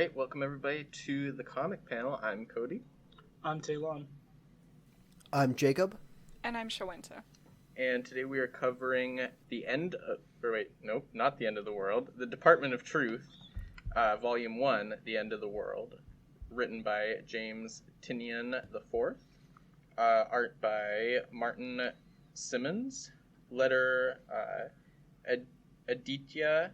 right, welcome everybody to the comic panel. I'm Cody. I'm Taylon. I'm Jacob. And I'm Shawenta. And today we are covering the end of... not the end of the world. The Department of Truth, Volume 1, The End of the World. Written by James Tynion IV. Art by Martin Simmons. Letter Aditya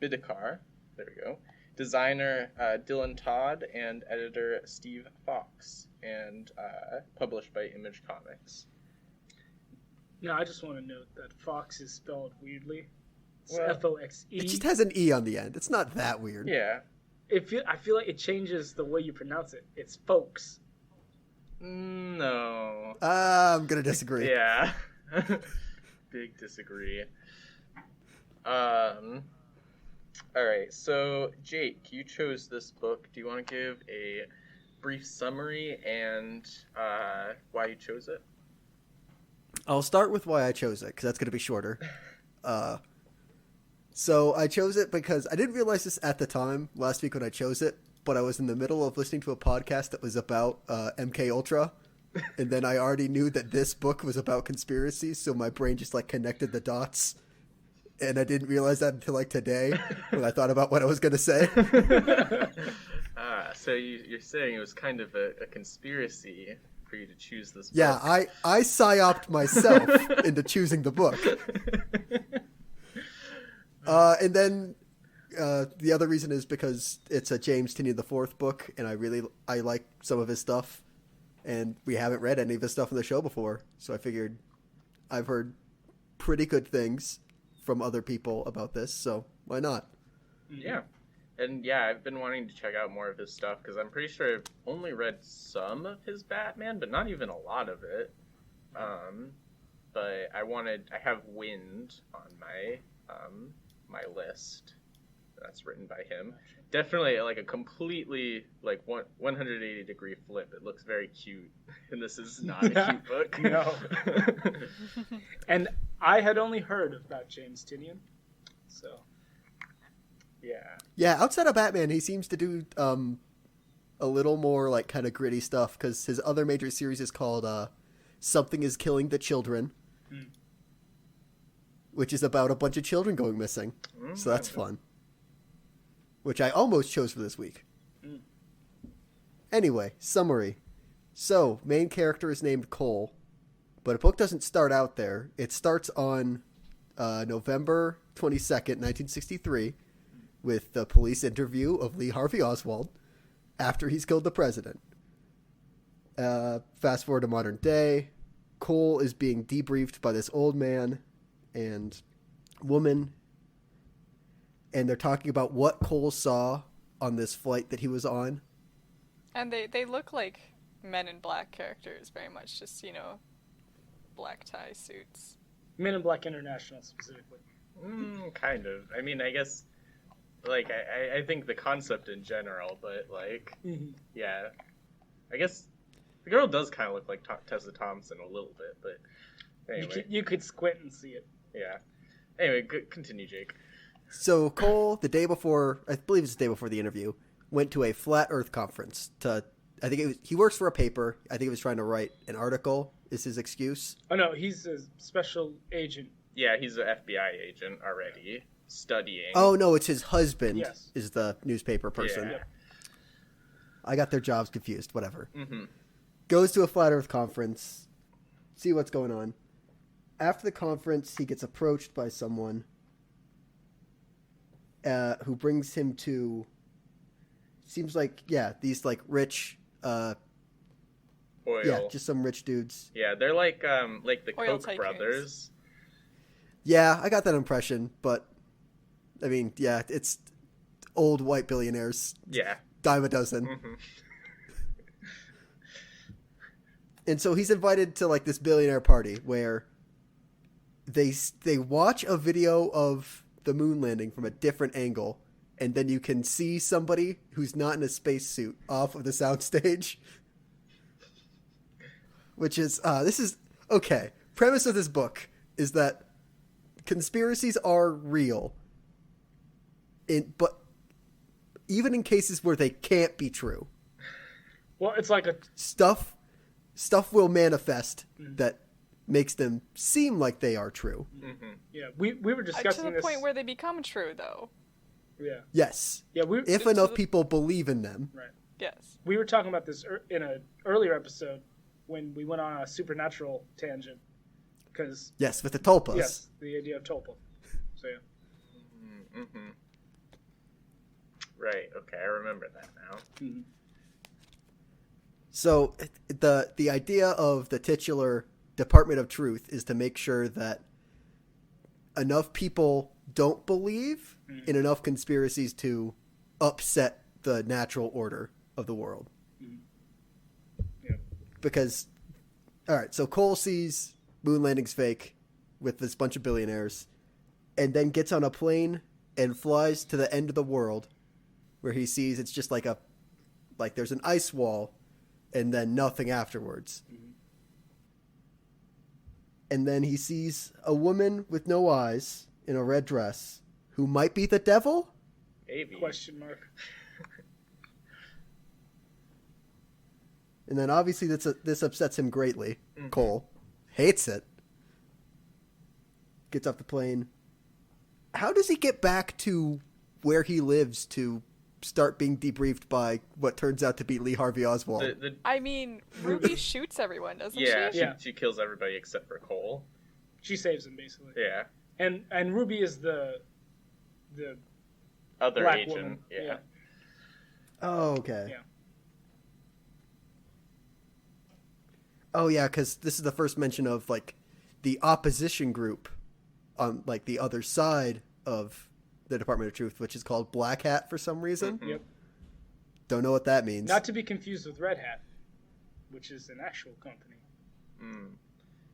Bidikar. There we go. Designer Dylan Todd and editor Steve Fox, and published by Image Comics. Now, I just want to note that Fox is spelled weirdly. It's Well, F-O-X-E. It just has an E on the end. It's not that weird. Yeah. I feel like it changes the way you pronounce it. It's folks. No. I'm going to disagree. Yeah. Big disagree. Alright, so Jake, you chose this book. Do you want to give a brief summary and why you chose it? I'll start with why I chose it, because that's going to be shorter. So I chose it because I didn't realize this at the time, last week when I chose it, but I was in the middle of listening to a podcast that was about MK Ultra, and then I already knew that this book was about conspiracies, so my brain just connected the dots. And I didn't realize that until today when I thought about what I was going to say. So you're saying it was kind of a conspiracy for you to choose this book. Yeah, I psyoped myself into choosing the book. And then the other reason is because it's a James Tynion IV book, and I like some of his stuff. And we haven't read any of his stuff on the show before, so I figured I've heard pretty good things from other people about this, so why not? Yeah. And yeah, I've been wanting to check out more of his stuff because I'm pretty sure I've only read some of his Batman, but not even a lot of it. But I have Wind on my list. That's written by him. Definitely a completely 180 degree flip. It looks very cute, and this is not a cute book. No. And I had only heard about James Tynion, so Yeah, outside of Batman, he seems to do a little more kind of gritty stuff, because his other major series is called Something is Killing the Children, which is about a bunch of children going missing. So that's fun. Which I almost chose for this week. Anyway, summary. So, main character is named Cole, but the book doesn't start out there. It starts on November 22nd, 1963, with the police interview of Lee Harvey Oswald after he's killed the president. Fast forward to modern day. Cole is being debriefed by this old man and woman, and they're talking about what Cole saw on this flight that he was on. And they look like Men in Black characters, very much just, black tie suits. Men in Black International specifically. Kind of. I mean, I guess, I think the concept in general, but, yeah. I guess the girl does kind of look like Tessa Thompson a little bit, but anyway. You could squint and see it. Yeah. Anyway, continue, Jake. So Cole, the day before, I believe it's the day before the interview, went to a flat Earth conference he works for a paper. I think he was trying to write an article, is his excuse. Oh no, he's a special agent. Yeah, he's an FBI agent already, studying. Oh no, it's his husband. Yes. Is the newspaper person. Yeah. I got their jobs confused, whatever. Mm-hmm. Goes to a flat Earth conference, see what's going on. After the conference, he gets approached by someone who brings him to, seems like, these rich, Oil. yeah, just some rich dudes. Yeah, they're like the Oil Koch tycoons. brothers. Yeah, I got that impression, but, I mean, yeah, it's old white billionaires. Yeah. Dime a dozen. Mm-hmm. And so he's invited to this billionaire party where they watch a video of the moon landing from a different angle, and then you can see somebody who's not in a spacesuit off of the soundstage. Which is, this is, okay. Premise of this book is that conspiracies are real, But even in cases where they can't be true, Well, it's like a stuff will manifest that makes them seem like they are true. Mm-hmm. yeah. We were To discussing the this. point where they become true, though. Yeah, Yes, yeah. if enough people believe in them. Right. Yes. We were talking about this in an earlier episode when we went on a supernatural tangent. Because Yes, with the tulpas. yes, the idea of Topol. So yeah. Mm-hmm. Right. Okay, I remember that now. Mm-hmm. So the idea of the titular Department of Truth is to make sure that enough people don't believe in enough conspiracies to upset the natural order of the world. Yeah. Because, all right, so Cole sees moon landing's fake with this bunch of billionaires and then gets on a plane and flies to the end of the world where he sees it's just like there's an ice wall and then nothing afterwards. And then he sees a woman with no eyes in a red dress who might be the devil. Maybe. Question mark. And then obviously this upsets him greatly. Cole hates it. Gets off the plane. How does he get back to where he lives to start being debriefed by what turns out to be Lee Harvey Oswald? I mean, Ruby shoots everyone, doesn't Yeah, she? Yeah. she kills everybody except for Cole. She saves him basically. Yeah. And Ruby is the Other black agent. woman. Yeah. Oh, okay. Yeah. Oh, yeah, because this is the first mention of, like, the opposition group on, like, the other side of the Department of Truth, which is called Black Hat for some reason. Yep. Don't know what that means. Not to be confused with Red Hat, which is an actual company. Mm.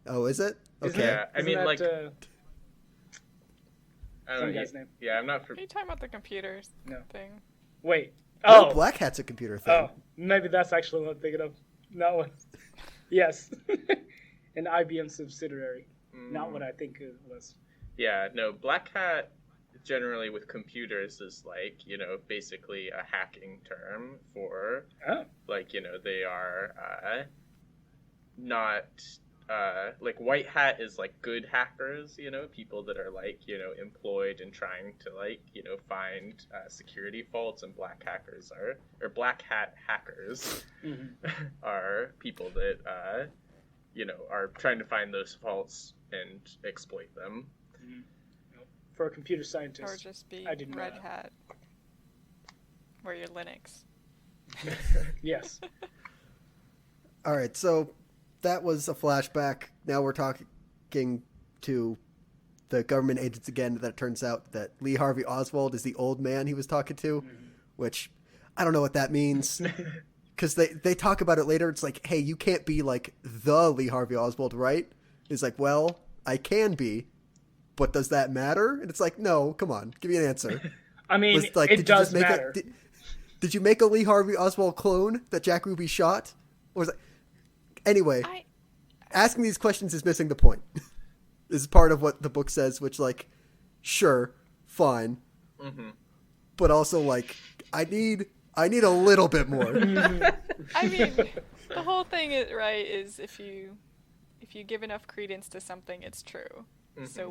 Oh, is it? Isn't Okay. Yeah, I Isn't mean, that, like, I don't some know. guy's name? Yeah, I'm not for. Are you talking about the computers No. thing? Wait. Oh, Oh. Black Hat's a computer thing. Oh, maybe that's actually what I'm thinking of. Not what. Yes. An IBM subsidiary. Not what I think it was. Yeah, no, Black Hat generally with computers is like, basically a hacking term for, Oh. like, they are not, like, White Hat is like good hackers, people that are like, employed in trying to like, find security faults, and Black Hat hackers are people that, are trying to find those faults and exploit them. For a computer scientist. Or just be I didn't know Red that. Hat? Where you're Linux. Yes. All right, so that was a flashback. Now we're talking to the government agents again. That it turns out that Lee Harvey Oswald is the old man he was talking to, which I don't know what that means. Because they talk about it later. It's like, hey, you can't be like the Lee Harvey Oswald, right? It's like, well, I can be, but does that matter? And it's like, no, come on, give me an answer. I mean, Like, it does make matter. did you make a Lee Harvey Oswald clone that Jack Ruby shot? Or was it... Anyway, asking these questions is missing the point. This is part of what the book says, which, like, sure, fine. But also, like, I need a little bit more. I mean, the whole thing is if you give enough credence to something, it's true. So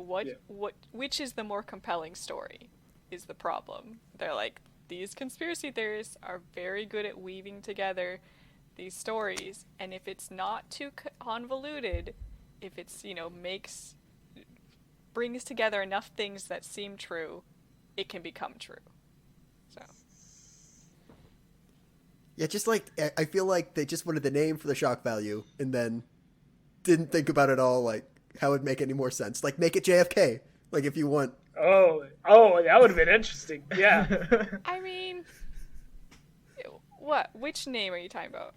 which is the more compelling story is the problem. They're like, these conspiracy theorists are very good at weaving together these stories, and if it's not too convoluted, if it's, brings together enough things that seem true, it can become true. So Yeah, just like, I feel like they just wanted the name for the shock value and then didn't think about it all, like, how it would make any more sense. Like, make it JFK, like, if you want. Oh, that would have been interesting. Yeah. I mean, what? Which name are you talking about?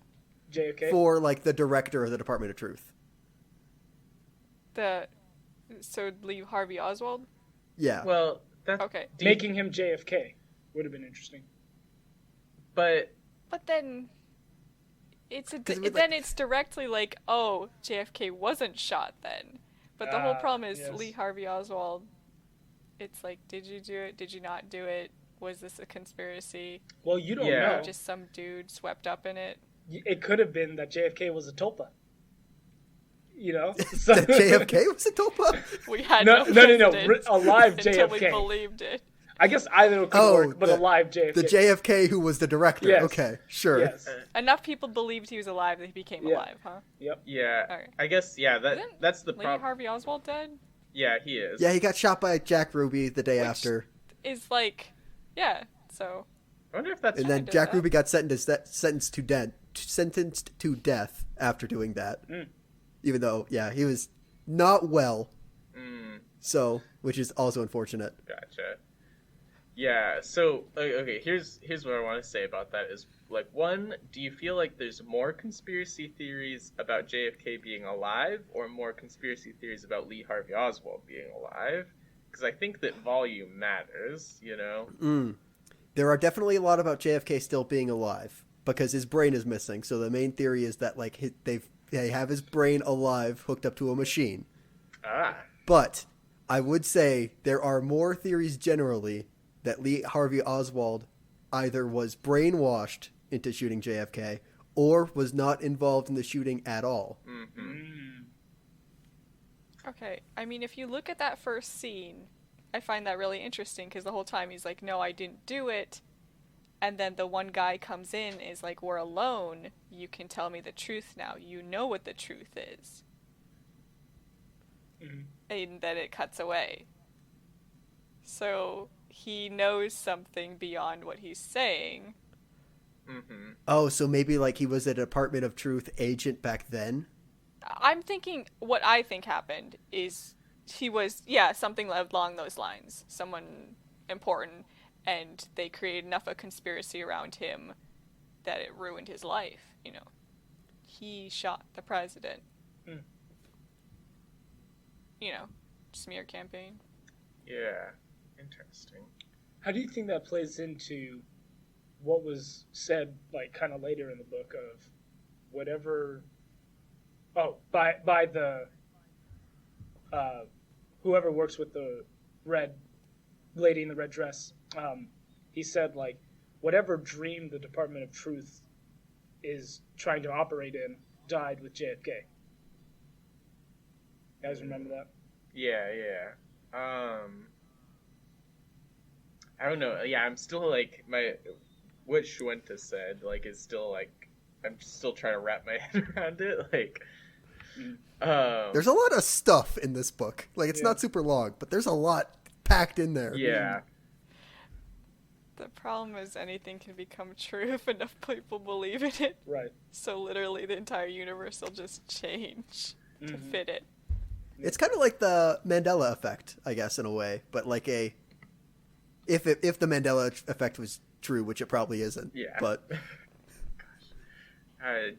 JFK. For, like, the director of the Department of Truth. So Lee Harvey Oswald? Yeah. Well, that's Okay. Making him JFK would have been interesting. But then it's like- then it's directly like, oh, JFK wasn't shot then. But the whole problem is yes. Lee Harvey Oswald. It's like, did you do it? Did you not do it? was this a conspiracy? Well, you don't Yeah. know. Just some dude swept up in it. It could have been that JFK was a tulpa. You know? So, That JFK was a tulpa? We had No, president alive until we JFK. believed it. I guess either could work, but alive JFK. The JFK who was the director. Yes. Okay, sure. Yes. Enough people believed he was alive that he became alive, huh? Yep. Yeah. Okay. I guess, yeah, Isn't that's the Lee problem. Harvey Oswald dead? Yeah, he is. Yeah, he got shot by Jack Ruby the day Which- after. Is like, yeah, so... I wonder if that's... And then did Jack that. Ruby got sentenced to death after doing that. Mm. Even though, yeah, he was not well. Mm, So, which is also unfortunate. gotcha. Yeah, so, okay, here's what I want to say about that is, like, one, do you feel like there's more conspiracy theories about JFK being alive or more conspiracy theories about Lee Harvey Oswald being alive? Because I think that volume matters, you know? There are definitely a lot about JFK still being alive because his brain is missing. So the main theory is that like they have his brain alive hooked up to a machine. Ah. But I would say there are more theories generally that Lee Harvey Oswald either was brainwashed into shooting JFK or was not involved in the shooting at all. Mm-hmm. Okay, I mean, if you look at that first scene, I find that really interesting because the whole time he's like, no, I didn't do it. And then the one guy comes in is like, we're alone. You can tell me the truth now. You know what the truth is. Mhm. And then it cuts away. So he knows something beyond what he's saying. Mm-hmm. Oh, so maybe like he was a Department of Truth agent back then? I'm thinking what I think happened is he was, something along those lines. Someone important, and they created enough of a conspiracy around him that it ruined his life, you know. He shot the president. Mm. You know, smear campaign. Yeah. Interesting. How do you think that plays into what was said, like, kind of later in the book of whatever... Oh, by the... whoever works with the red lady in the red dress, he said, like, whatever dream the Department of Truth is trying to operate in died with JFK. You guys remember that? Yeah. I don't know. Yeah, I'm still like what Schwenta said like is still like I'm still trying to wrap my head around it. Like, There's a lot of stuff in this book. Like it's not super long, but there's a lot packed in there. Yeah. The problem is anything can become true if enough people believe in it. Right. So literally the entire universe will just change to fit it. It's kind of like the Mandela effect, I guess, in a way, but like if the Mandela effect was true, which it probably isn't. Yeah. But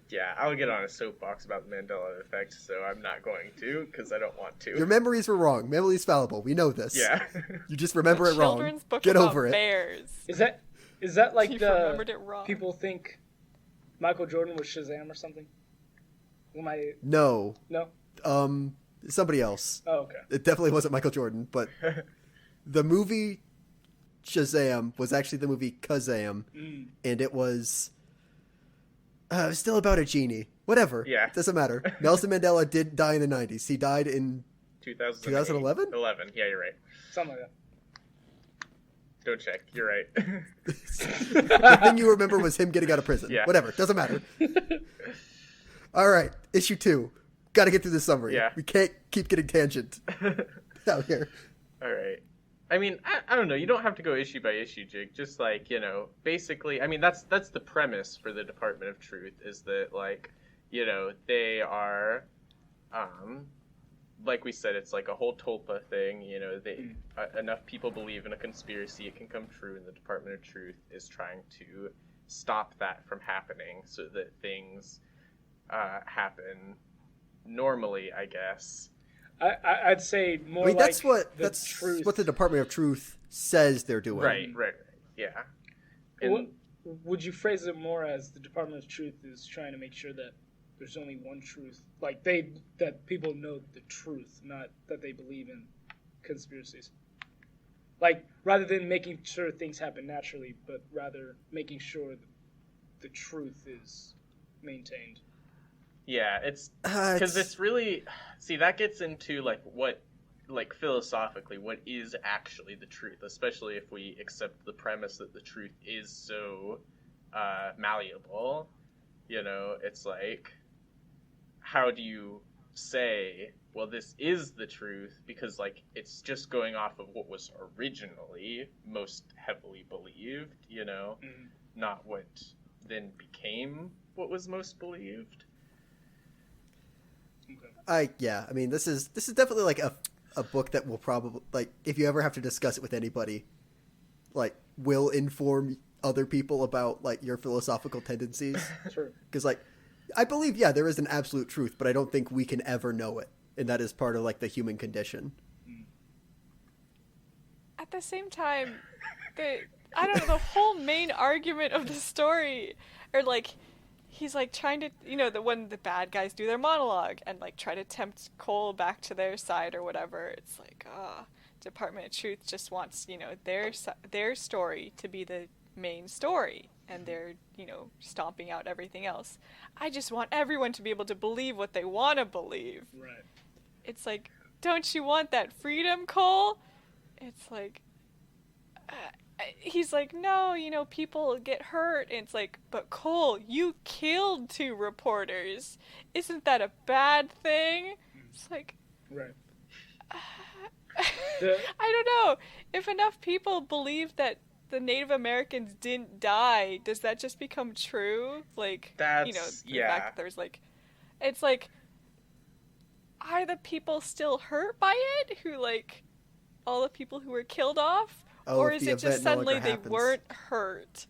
yeah, I'll get on a soapbox about the Mandela effect, so I'm not going to because I don't want to. your memories were wrong. Memory's fallible. We know this. Yeah. You just remember it wrong. Children's book Get about over it. bears. Is that like You the remembered it wrong. people think Michael Jordan was Shazam or something? Am I... No. No? Somebody else. Oh, okay. It definitely wasn't Michael Jordan, but the movie Shazam was actually the movie Kazam, and it was still about a genie. Whatever. Yeah. Doesn't matter. Nelson Mandela did die in the 90s. He died in 2011? 11. Yeah, you're right. Something like that. Don't check. You're right. The thing you remember was him getting out of prison. Yeah. Whatever. Doesn't matter. All right. Issue 2. Got to get through this summary. Yeah. We can't keep getting tangent out here. All right. I mean, I don't know. You don't have to go issue by issue, Jake. Just like, you know, basically, I mean, that's the premise for the Department of Truth is that, like, you know, they are, like we said, it's like a whole tulpa thing. You know, enough people believe in a conspiracy, it can come true, and the Department of Truth is trying to stop that from happening so that things happen normally, I guess. I'd say more I mean, like that's truth. what the Department of Truth says they're doing. Right. Yeah. And, Would you phrase it more as the Department of Truth is trying to make sure that there's only one truth? Like that people know the truth, not that they believe in conspiracies. Like, rather than making sure things happen naturally, but rather making sure that the truth is maintained. Yeah, it's because it's really that gets into like what, like philosophically, what is actually the truth, especially if we accept the premise that the truth is so malleable. It's like, how do you say, well, this is the truth, because like it's just going off of what was originally most heavily believed, not what then became what was most believed. I mean, this is definitely like a book that will probably, like, if you ever have to discuss it with anybody, like, will inform other people about like your philosophical tendencies. Sure. Because like, I believe, yeah, there is an absolute truth, but I don't think we can ever know it, and that is part of like the human condition. At the same time, I don't know, the whole main argument of the story, or like, he's like trying to, when the bad guys do their monologue and like try to tempt Cole back to their side or whatever, it's like, Department of Truth just wants, their story to be the main story, and they're, stomping out everything else. I just want everyone to be able to believe what they want to believe. Right. It's like, don't you want that freedom, Cole? It's like, he's like, no, people get hurt. And it's like, but Cole, you killed 2 reporters. Isn't that a bad thing? It's like, right. I don't know. If enough people believe that the Native Americans didn't die, does that just become true? Like, that's, the fact that there's like, it's like, are the people still hurt by it? Who, like, all the people who were killed off? Or is it just suddenly they weren't hurt?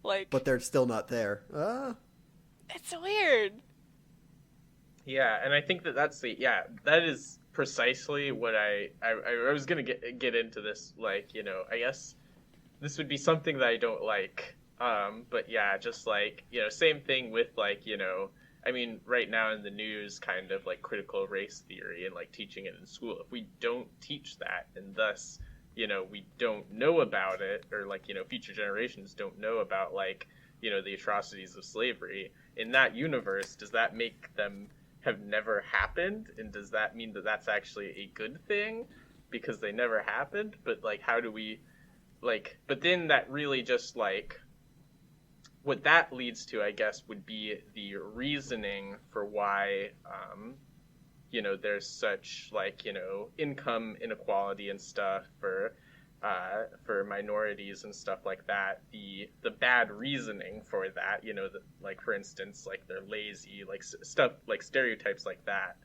Like, but they're still not there. It's weird. Yeah, and I think that is precisely what I was gonna get into this, like, I guess this would be something that I don't like, but yeah, just like, same thing with like, I mean, right now in the news, kind of like critical race theory and like teaching it in school. If we don't teach that, and thus, we don't know about it, or like, future generations don't know about like, the atrocities of slavery in that universe, does that make them have never happened? And does that mean that that's actually a good thing because they never happened? But like, how do we, like, but then that really just like, what that leads to, I guess, would be the reasoning for why, there's such like, income inequality and stuff for minorities and stuff like that. The bad reasoning for that, like, for instance, like they're lazy, like stuff like stereotypes like that,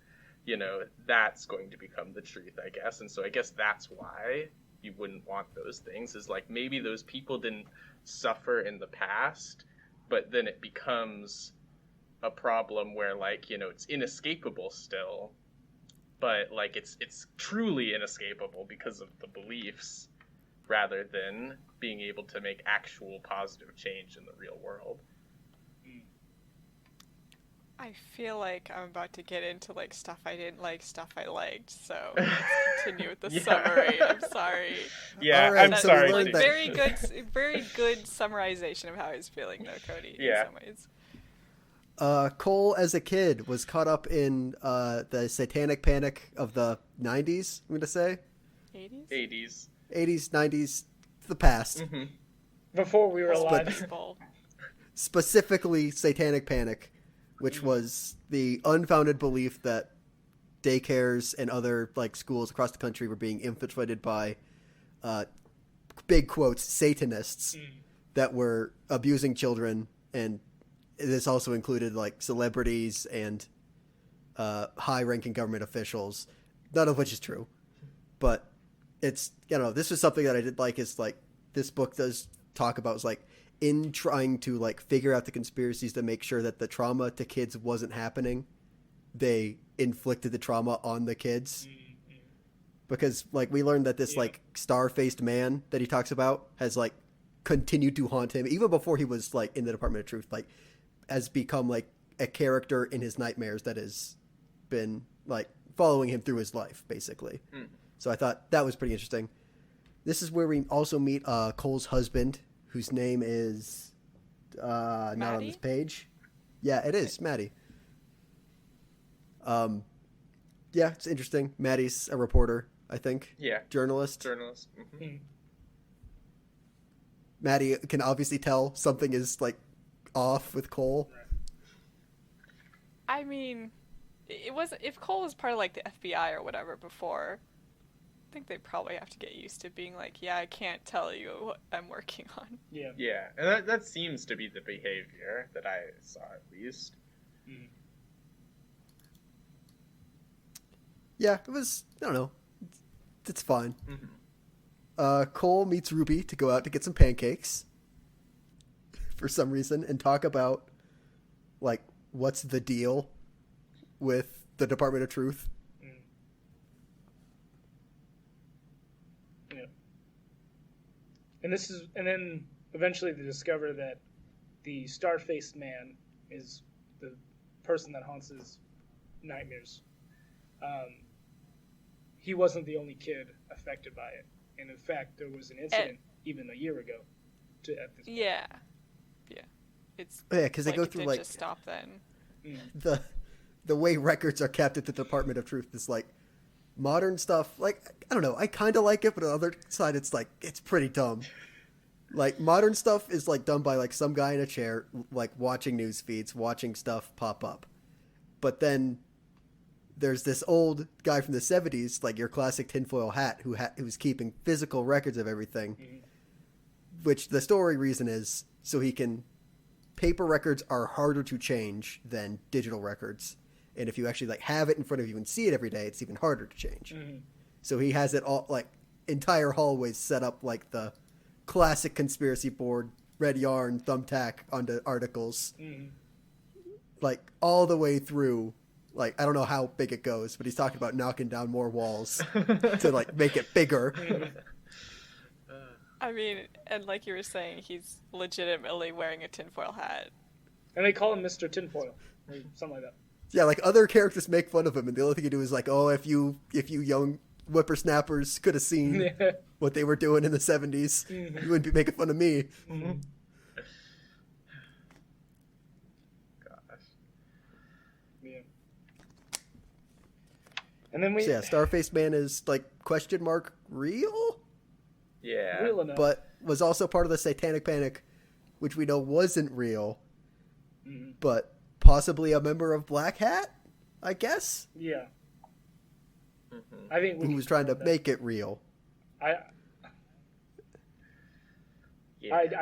that's going to become the truth, I guess. And so I guess that's why you wouldn't want those things, is like maybe those people didn't suffer in the past, but then it becomes a problem where like, it's inescapable still, but like it's truly inescapable because of the beliefs rather than being able to make actual positive change in the real world. I feel like I'm about to get into like stuff I didn't like, stuff I liked, so let's continue with the summary. I'm sorry. Yeah, right, I'm sorry. Like, very good summarization of how I was feeling, though, Cody. Yeah. In some ways. Cole, as a kid, was caught up in the satanic panic of the 90s, I'm going to say. 80s. 80s, 90s, the past. Mm-hmm. Before we were alive. Specifically, satanic panic, which was the unfounded belief that daycares and other like schools across the country were being infiltrated by big quotes Satanists that were abusing children, and this also included like celebrities and high-ranking government officials, none of which is true. But it's, this is something that I did like, is like this book does talk about, is like in trying to like figure out the conspiracies to make sure that the trauma to kids wasn't happening, they inflicted the trauma on the kids. Because like we learned that this like star-faced man that he talks about has like continued to haunt him even before he was like in the Department of Truth, like has become like a character in his nightmares that has been like following him through his life, basically. So I thought that was pretty interesting. This is where we also meet Cole's husband, whose name is not on this page. Yeah, it is Maddie. Yeah, it's interesting. Maddie's a reporter, I think. Yeah. Journalist. Mm-hmm. Maddie can obviously tell something is like off with Cole. I mean, it was if Cole was part of like the FBI or whatever before, I think they probably have to get used to being like, yeah, I can't tell you what I'm working on. Yeah. Yeah, and that seems to be the behavior that I saw at least. Mm. Yeah, it was. I don't know. It's fine. Mm-hmm. Cole meets Ruby to go out to get some pancakes for some reason and talk about like what's the deal with the Department of Truth. Yeah. And then eventually they discover that the star-faced man is the person that haunts his nightmares. He wasn't the only kid affected by it. And in fact, there was an incident even a year ago at this point. Yeah. It's Because they go it through didn't like just stop then. the way records are kept at the Department of Truth is like modern stuff. Like I don't know, I kind of like it, but on the other side, it's like it's pretty dumb. Like modern stuff is like done by like some guy in a chair, like watching news feeds, watching stuff pop up. But then there's this old guy from the 70s, like your classic tinfoil hat, who's keeping physical records of everything. Mm-hmm. Which the story reason is so he can. Paper records are harder to change than digital records, and if you actually like have it in front of you and see it every day, it's even harder to change. Mm-hmm. So he has it all like entire hallways set up like the classic conspiracy board, red yarn, thumbtack onto articles, like all the way through. Like I don't know how big it goes, but he's talking about knocking down more walls to like make it bigger. I mean, and like you were saying, he's legitimately wearing a tinfoil hat. And they call him Mr. Tinfoil, or something like that. Yeah, like other characters make fun of him, and the only thing you do is like, oh, if you young whippersnappers could have seen what they were doing in the 70s, you wouldn't be making fun of me. Mm-hmm. Gosh. Yeah. And then So yeah, Starfaced Man is like question mark real? Yeah. Real enough. But was also part of the Satanic Panic, which we know wasn't real, but possibly a member of Black Hat, I guess? Yeah. Mm-hmm. I think who was trying to make it real. I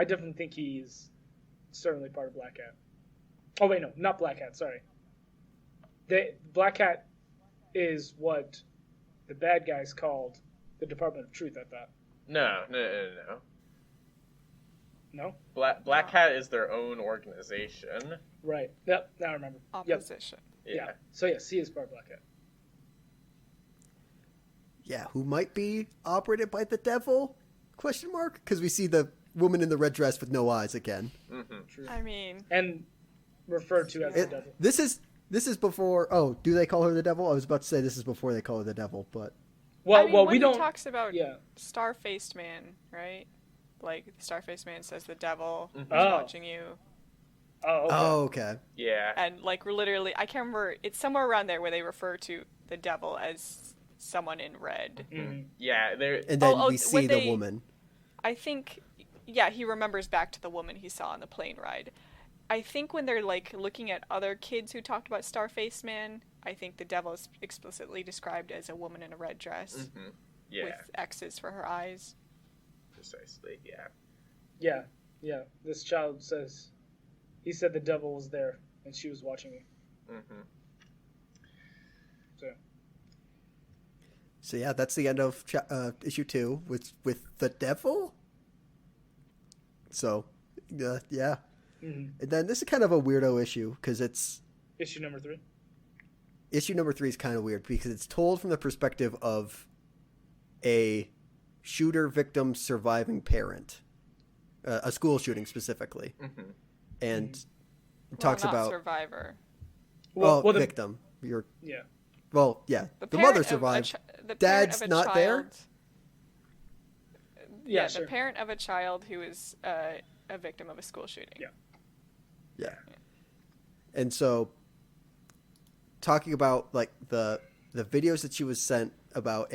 definitely think he's certainly part of Black Hat. Oh, wait, no, not Black Hat, sorry. Black Hat is what the bad guys called the Department of Truth, I thought. No. No? Black Hat is their own organization. Right. Yep, now I remember. Opposition. Yep. Yeah. So yes, he is part of Black Hat. Yeah, who might be operated by the devil? Question mark? Because we see the woman in the red dress with no eyes again. Mm-hmm. True. I mean, and referred to as the devil. This is before. Oh, do they call her the devil? I was about to say this is before they call her the devil, but well, when we don't. He talks about Star-Faced Man, right? Like the Star-Faced Man says the devil is watching you. Oh, okay. Okay. Yeah. And like literally, I can't remember. It's somewhere around there where they refer to the devil as someone in red. Mm-hmm. Yeah. And then we see the woman. I think, yeah, he remembers back to the woman he saw on the plane ride. I think when they're like looking at other kids who talked about Star-Faced Man, I think the devil is explicitly described as a woman in a red dress with X's for her eyes. Precisely, yeah. Yeah. This child says, he said the devil was there and she was watching me. Mm-hmm. So yeah, that's the end of issue 2 with the devil. So, yeah. Mm-hmm. And then this is kind of a weirdo issue because it's issue number 3. Issue number 3 is kind of weird because it's told from the perspective of a shooter victim surviving parent, a school shooting specifically, and it talks about survivor. Well, victim. Yeah. Well, yeah. The mother survived. Dad's not there. Yeah, sure. the parent of a child who is a victim of a school shooting. Yeah. And so, talking about like the videos that she was sent about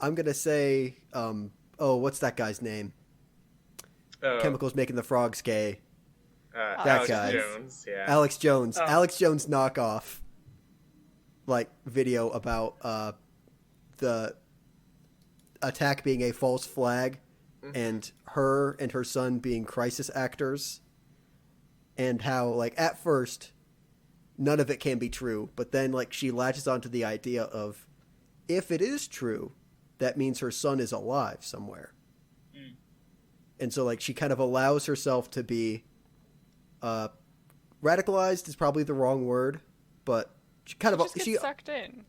I'm gonna say, what's that guy's name? Chemicals making the frogs gay. That Alex guy. Jones, yeah. Alex Jones. Oh. Alex Jones knockoff. Like video about the attack being a false flag, and her and her son being crisis actors, and how like at first none of it can be true, but then like she latches onto the idea of if it is true, that means her son is alive somewhere. And so like she kind of allows herself to be radicalized is probably the wrong word, but she kind of just gets sucked in.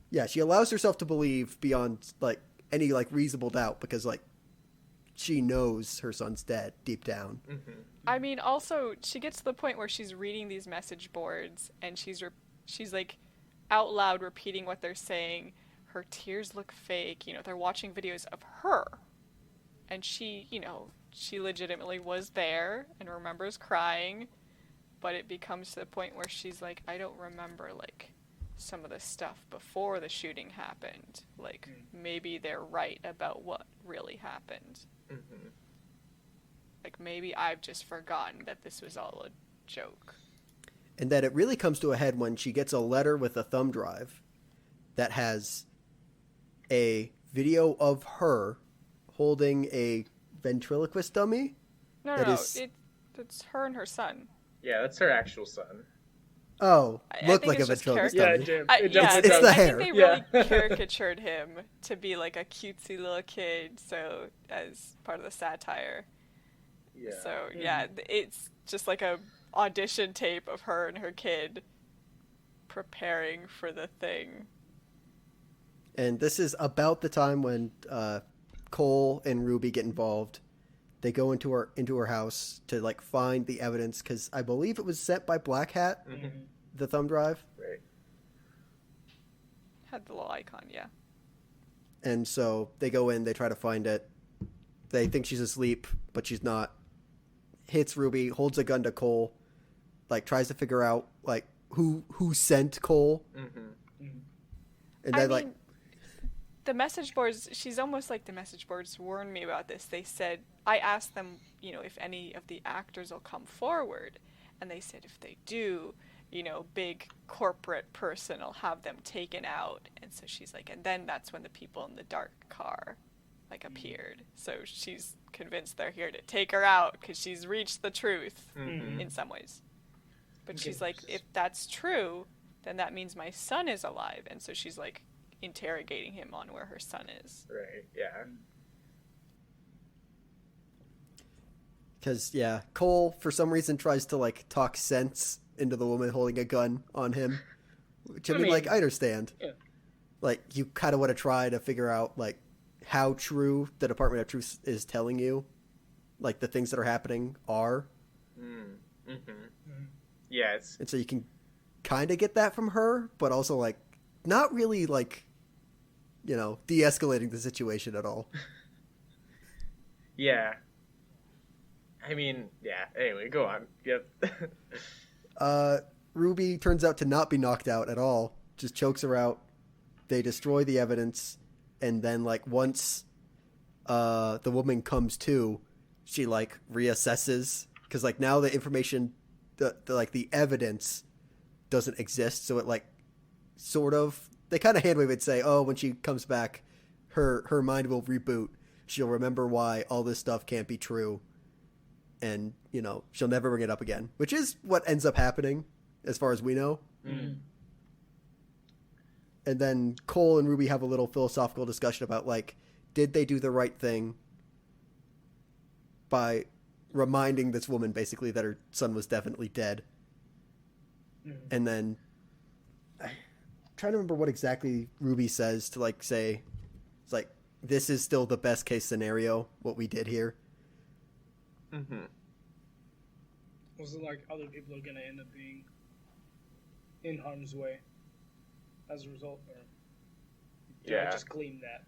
Yeah, she allows herself to believe beyond like any like reasonable doubt because like she knows her son's dead deep down. I mean, also she gets to the point where she's reading these message boards and she's like out loud repeating what they're saying. Her tears look fake. You know, they're watching videos of her, and she, you know, she legitimately was there and remembers crying, but it becomes to the point where she's like, I don't remember like some of the stuff before the shooting happened. Like maybe they're right about what really happened. Like maybe I've just forgotten that this was all a joke. And that it really comes to a head when she gets a letter with a thumb drive that has a video of her holding a ventriloquist dummy. No, it's her and her son. Yeah, that's her actual son. Oh, I looked think like a it's just ventriloquist Yeah, dummy. it did. It's the I hair. think they really caricatured him to be like a cutesy little kid, so as part of the satire. Yeah. So yeah, it's just like a audition tape of her and her kid preparing for the thing. And this is about the time when Cole and Ruby get involved. They go into her house to like find the evidence because I believe it was sent by Black Hat, the thumb drive. Right. Had the little icon, yeah. And so they go in, they try to find it. They think she's asleep, but she's not. Hits Ruby, holds a gun to Cole, like tries to figure out like who sent Cole. And then like the message boards, she's almost like the message boards warned me about this. They said, I asked them, you know, if any of the actors will come forward. And they said if they do, you know, big corporate person will have them taken out. And so she's like, and then that's when the people in the dark car, like, appeared. So she's convinced they're here to take her out because she's reached the truth in some ways. But she's like, if that's true, then that means my son is alive. And so she's like, interrogating him on where her son is. Right, yeah. Because, yeah, Cole, for some reason, tries to, like, talk sense into the woman holding a gun on him. Which, I mean, like, I understand. Yeah. Like, you kind of want to try to figure out, like, how true the Department of Truth is telling you. Like, the things that are happening are. Yeah, it's... And so you can kind of get that from her, but also, like, not really, like, you know, de-escalating the situation at all. Yeah. I mean, yeah. Anyway, go on. Yep. Ruby turns out to not be knocked out at all. Just chokes her out. They destroy the evidence. And then, like, once the woman comes to, she, like, reassesses. Because, like, now the information, the evidence doesn't exist. So it, like, sort of... They kind of hand-wave it, say, oh, when she comes back, her mind will reboot. She'll remember why all this stuff can't be true. And, you know, she'll never bring it up again. Which is what ends up happening, as far as we know. And then Cole and Ruby have a little philosophical discussion about, like, did they do the right thing by reminding this woman, basically, that her son was definitely dead. And then... trying to remember what exactly Ruby says to like say it's like this is still the best case scenario what we did here. Was it like other people are gonna end up being in harm's way as a result, or did I just glean that?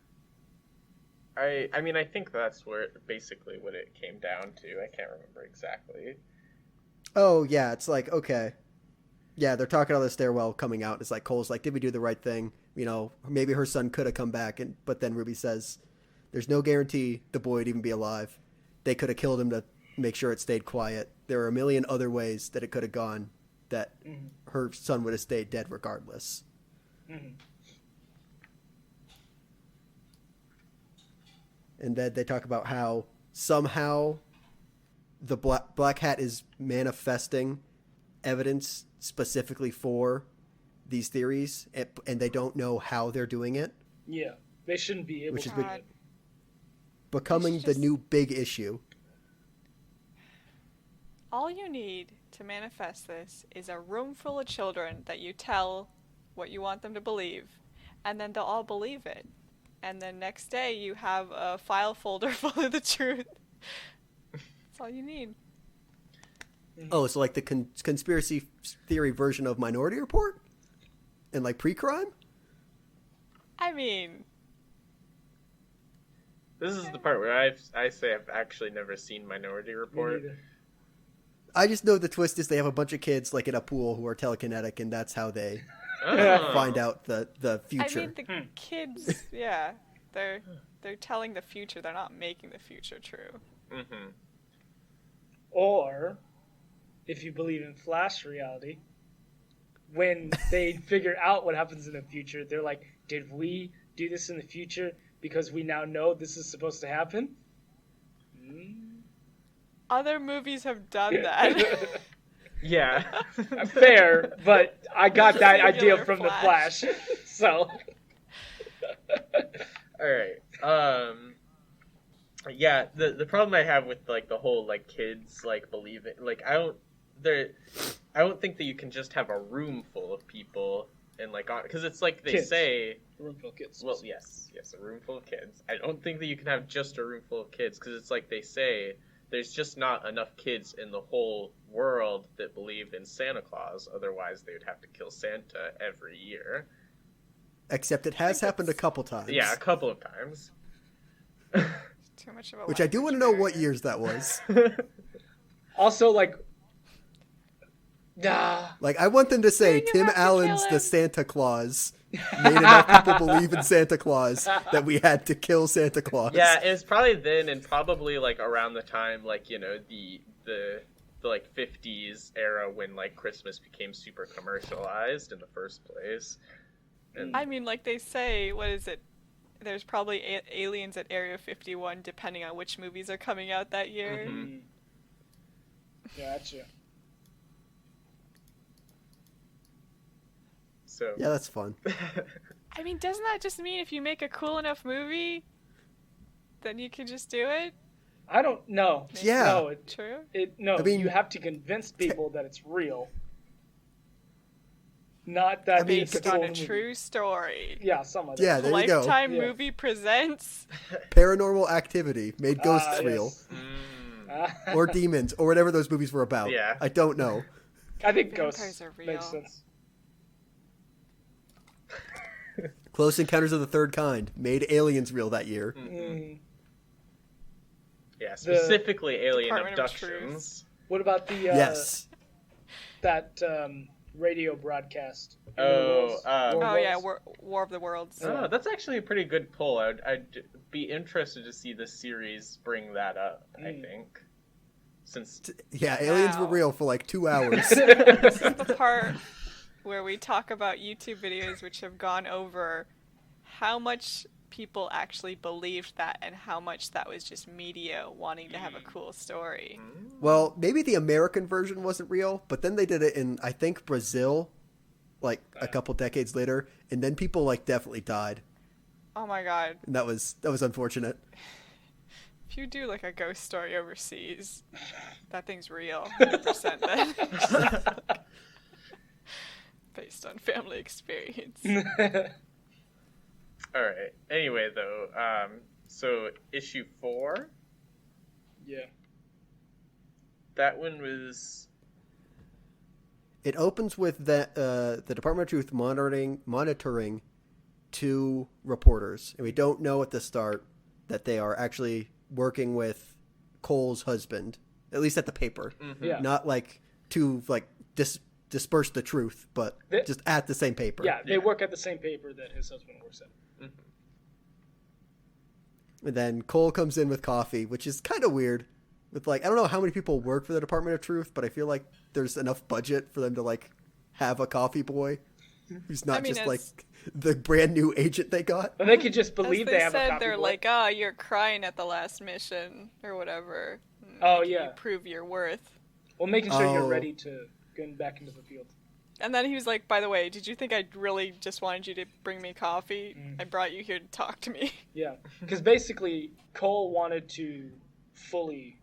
I mean, I think that's where basically what it came down to. I can't remember exactly. Oh, yeah, it's like, okay. Yeah, they're talking on the stairwell coming out. It's like, Cole's like, did we do the right thing? You know, maybe her son could have come back. But then Ruby says, there's no guarantee the boy would even be alive. They could have killed him to make sure it stayed quiet. There are a million other ways that it could have gone that her son would have stayed dead regardless. Mm-hmm. And then they talk about how somehow the Black Hat is manifesting evidence specifically for these theories, and they don't know how they're doing it. Yeah, they shouldn't be able Which to is do it. becoming the new big issue. All you need to manifest this is a room full of children that you tell what you want them to believe, and then they'll all believe it. And then next day you have a file folder full of the truth. That's all you need. Oh, so like the conspiracy theory version of Minority Report? And like pre-crime? I mean... This is the part where I say I've actually never seen Minority Report. I just know the twist is they have a bunch of kids like in a pool who are telekinetic, and that's how they find out the future. I mean, the kids, yeah, they're telling the future. They're not making the future true. Mm-hmm. Or, if you believe in Flash reality, when they figure out what happens in the future, they're like, did we do this in the future because we now know this is supposed to happen? Other movies have done that. Yeah. Fair, but I got that idea from the Flash. So. Alright. Yeah, the problem I have with like the whole like kids like believing, like I don't think that you can just have a room full of people and like because it's like they kids. say A room full of kids. well yes a room full of kids. I don't think that you can have just a room full of kids because it's like they say there's just not enough kids in the whole world that believe in Santa Claus, otherwise they would have to kill Santa every year. Except it has happened a couple times. Yeah, a couple of times. Too much of a Which I do want to know what years that was. Also, like, Like, I want them to say You Tim have to Allen's kill the him. Santa Claus made enough people believe in Santa Claus that we had to kill Santa Claus. Yeah, it's probably then and probably like around the time like, you know, the like 50s era when like Christmas became super commercialized in the first place. And I mean, like they say, what is it? There's probably aliens at Area 51 depending on which movies are coming out that year. Mhm. Gotcha. So Yeah, that's fun. I mean, doesn't that just mean if you make a cool enough movie, then you can just do it? I don't know. Yeah. No, True? no. I mean- you have to convince people that it's real. Not that I mean, it's a Based on cool a movie. true story. Yeah, some of Yeah, it. there you go. Lifetime Yeah. movie presents. Paranormal Activity made ghosts yes. real. Mm. Or demons, or whatever those movies were about. Yeah. I don't know. I think Vampires ghosts are real. makes sense. Close Encounters of the Third Kind made aliens real that year. Mm. Yeah, specifically alien Department of abductions. What about the Yes. that radio broadcast? Oh, Oh yeah, War of the Worlds. Oh, that's actually a pretty good pull. I'd be interested to see the series bring that up, I think. Since Yeah, aliens were Wow. real for like 2 hours. This is the part where we talk about YouTube videos which have gone over how much people actually believed that and how much that was just media wanting to have a cool story. Well, maybe the American version wasn't real, but then they did it in, I think, Brazil, like a couple decades later, and then people like definitely died, Oh my god. and that was unfortunate. If you do like a ghost story overseas, that thing's real. 100% then. Based on family experience. all right. Anyway, though, so issue 4, Yeah. that one was It opens with the Department of Truth monitoring 2 reporters, and we don't know at the start that they are actually working with Cole's husband, at least at the paper. Yeah. Not like to like disperse the truth, but just at the same paper. Yeah, they work at the same paper that his husband works at. And then Cole comes in with coffee, which is kind of weird. With like, I don't know how many people work for the Department of Truth, but I feel like there's enough budget for them to like have a coffee boy who's not like the brand new agent they got. And they could just believe they have a coffee they're boy. like, you're crying at the last mission or whatever. Yeah. You prove your worth. Well, making sure you're ready to get back into the field. And then he was like, by the way, did you think I really just wanted you to bring me coffee? I brought you here to talk to me. Yeah, because basically Cole wanted to fully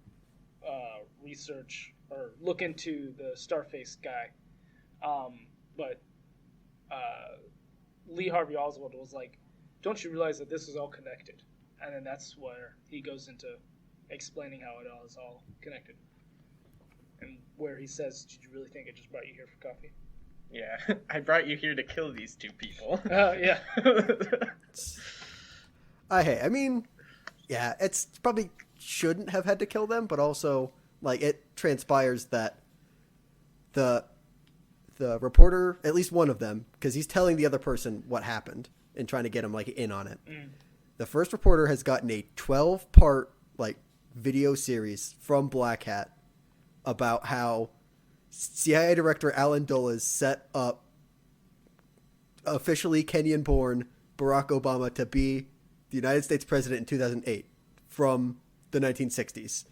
research or look into the Starface guy. But Lee Harvey Oswald was like, don't you realize that this is all connected? And then that's where he goes into explaining how it all is all connected. And where he says, did you really think I just brought you here for coffee? Yeah, I brought you here to kill these two people. Yeah. I mean, yeah, it's probably shouldn't have had to kill them, but also, like, it transpires that the reporter, at least one of them, because he's telling the other person what happened and trying to get him, like, in on it. The first reporter has gotten a 12-part, like, video series from Black Hat about how CIA Director Alan Dulles set up officially Kenyan-born Barack Obama to be the United States president in 2008 from the 1960s.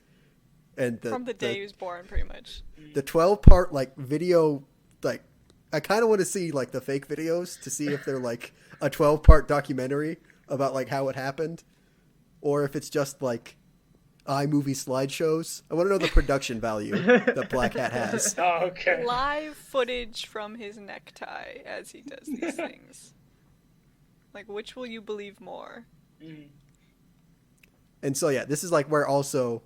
And from the day he was born, pretty much. The 12-part, like, video, like, I kind of want to see, like, the fake videos to see if they're, like, a 12-part documentary about, like, how it happened. Or if it's just, like, iMovie slideshows. I want to know the production value that Black Hat has. Oh, okay. Live footage from his necktie as he does these things. Like, which will you believe more? And so, yeah, this is, like, where also,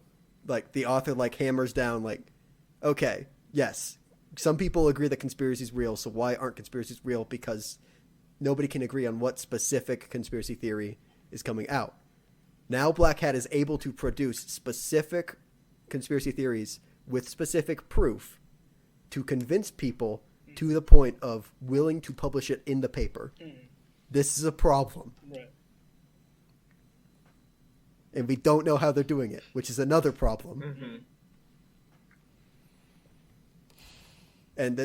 like, the author, like, hammers down, like, okay, yes, some people agree that conspiracy is real, so why aren't conspiracies real? Because nobody can agree on what specific conspiracy theory is coming out. Now Black Hat is able to produce specific conspiracy theories with specific proof to convince people to the point of willing to publish it in the paper. This is a problem. Right. And we don't know how they're doing it, which is another problem. And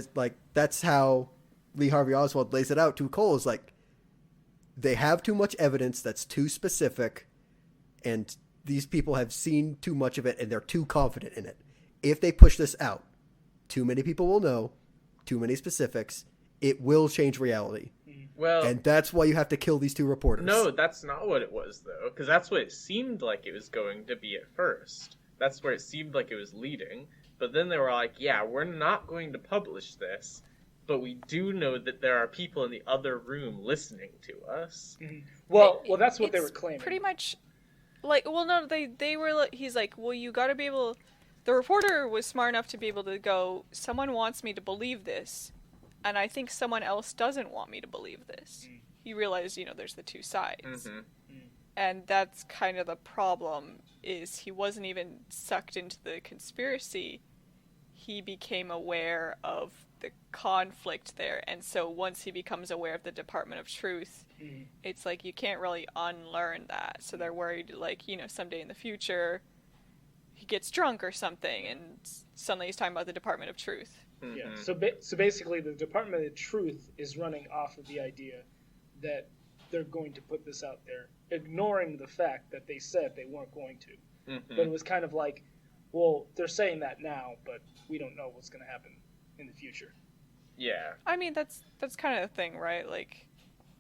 that's how Lee Harvey Oswald lays it out to Cole, is like, they have too much evidence that's too specific, and these people have seen too much of it, and they're too confident in it. If they push this out, too many people will know, too many specifics, it will change reality. Well, and that's why you have to kill these two reporters. No, that's not what it was, though, because that's what it seemed like it was going to be at first. That's where it seemed like it was leading. But then they were like, yeah, we're not going to publish this, but we do know that there are people in the other room listening to us. Well, that's what they were claiming. Pretty much, like, well, no, they were, he's like, well, you gotta be able, the reporter was smart enough to be able to go, someone wants me to believe this, and I think someone else doesn't want me to believe this. You realize, there's the two sides. And that's kind of the problem, is he wasn't even sucked into the conspiracy. He became aware of the conflict there, and so once he becomes aware of the Department of Truth, it's like you can't really unlearn that. So they're worried, like, someday in the future he gets drunk or something and suddenly he's talking about the Department of Truth. Yeah. So basically the Department of Truth is running off of the idea that they're going to put this out there, ignoring the fact that they said they weren't going to. But it was kind of like, well, they're saying that now, but we don't know what's going to happen in the future. Yeah. I mean, that's kind of the thing, right? Like,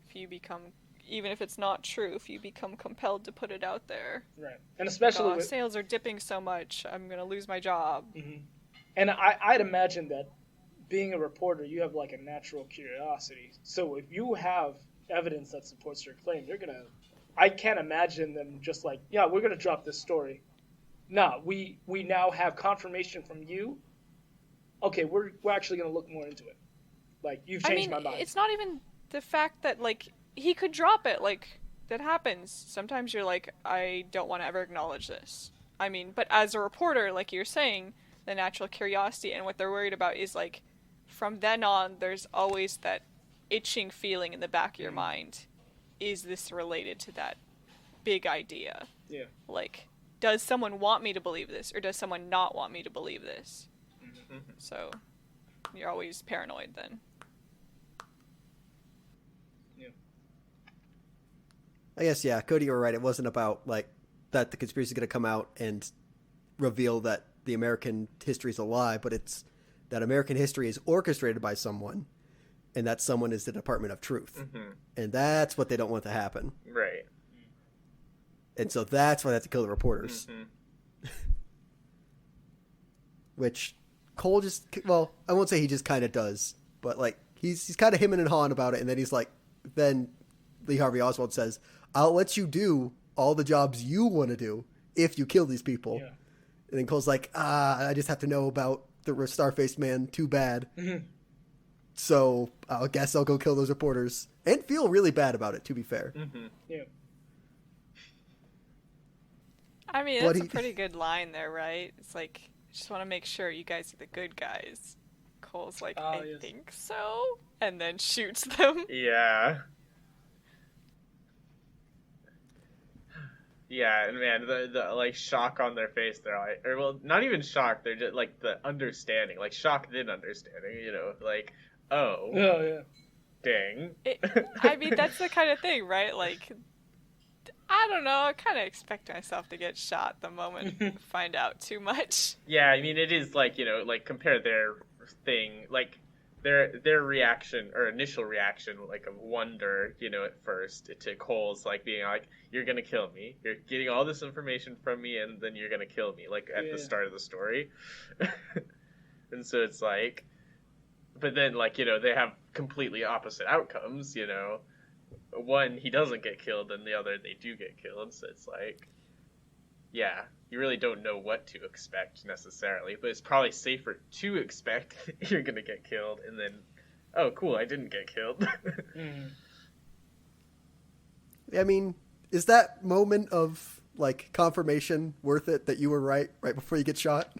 if you become, even if it's not true, if you become compelled to put it out there. Right. And especially with sales are dipping so much, I'm going to lose my job. And I'd imagine that being a reporter, you have like a natural curiosity. So if you have evidence that supports your claim, I can't imagine them just like, yeah, we're going to drop this story. No, we now have confirmation from you. Okay, we're actually going to look more into it. Like, you've changed my mind. It's not even the fact that, like, he could drop it. Like, that happens. Sometimes you're like, I don't want to ever acknowledge this. I mean, but as a reporter, like you're saying, the natural curiosity and what they're worried about is like, from then on, there's always that itching feeling in the back of your mind. Is this related to that big idea? Yeah. Like, does someone want me to believe this, or does someone not want me to believe this? Mm-hmm. So, you're always paranoid then. Yeah. I guess, yeah, Cody, you were right. It wasn't about, like, that the conspiracy is going to come out and reveal that the American history is a lie, but it's that American history is orchestrated by someone, and that someone is the Department of Truth. Mm-hmm. And that's what they don't want to happen. Right. And so that's why they have to kill the reporters. Mm-hmm. Which Cole just, well, I won't say he just kind of does, but, like, he's kind of hemming and hawing about it, and then he's like, then Lee Harvey Oswald says, I'll let you do all the jobs you want to do if you kill these people. Yeah. And then Cole's like, I just have to know about the Star-Faced Man too bad. Mm-hmm. So I guess I'll go kill those reporters. And feel really bad about it, to be fair. Mm-hmm. Yeah. I mean, that's a pretty good line there, right? It's like, I just want to make sure you guys are the good guys. Cole's like, I think so. And then shoots them. Yeah. Yeah, and man, the like shock on their face, they're like, or well, not even shock, they're just like the understanding, like shock then understanding, you know, like, oh yeah, dang. I mean, that's the kind of thing, right? Like, I don't know, I kind of expect myself to get shot the moment I find out too much. Yeah, I mean, it is like, you know, like compare their thing, like their reaction or initial reaction, like of wonder, you know, at first to Cole's like being like, you're gonna kill me, you're getting all this information from me, and then you're gonna kill me, like at the start of the story. And so it's like, but then like, you know, they have completely opposite outcomes, you know, one he doesn't get killed and the other they do get killed. So it's like, yeah, you really don't know what to expect necessarily, but it's probably safer to expect you're gonna get killed and then, oh cool, I didn't get killed. I mean, is that moment of like confirmation worth it that you were right before you get shot?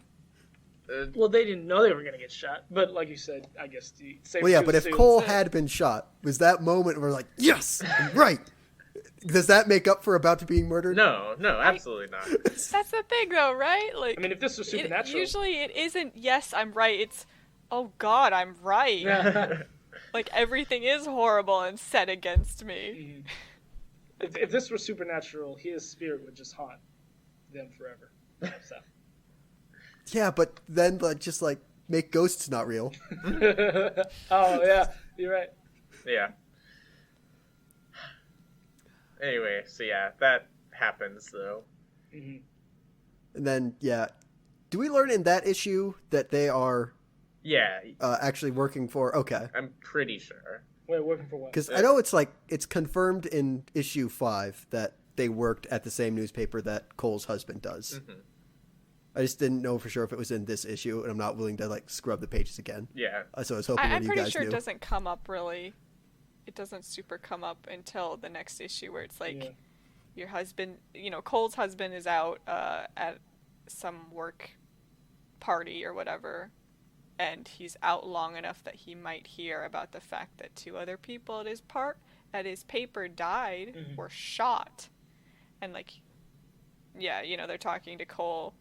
Well, they didn't know they were going to get shot, but like you said, I guess well, yeah, but if Cole had been shot, was that moment where like, yes, I'm right? Does that make up for about to being murdered? No, absolutely not. That's the thing, though, right? Like, I mean, if this was supernatural, usually it isn't. Yes, I'm right. It's, oh God, I'm right. Like everything is horrible and set against me. Mm-hmm. If this were supernatural, his spirit would just haunt them forever. So. Yeah, but then like just like make ghosts not real. Oh yeah, you're right. Yeah. Anyway, so yeah, that happens though. Mm-hmm. And then yeah, do we learn in that issue that they are? Yeah. Actually working for. Okay. I'm pretty sure. Wait, working for what? Because I know it's like it's confirmed in issue 5 that they worked at the same newspaper that Cole's husband does. Mm-hmm. I just didn't know for sure if it was in this issue, and I'm not willing to like scrub the pages again. Yeah. So I was hoping I'm you guys pretty sure knew. it doesn't come up really. It doesn't super come up until the next issue where it's like your husband, you know, Cole's husband is out at some work party or whatever, and he's out long enough that he might hear about the fact that 2 other people at his paper died or shot. And like, yeah, you know, they're talking to Cole.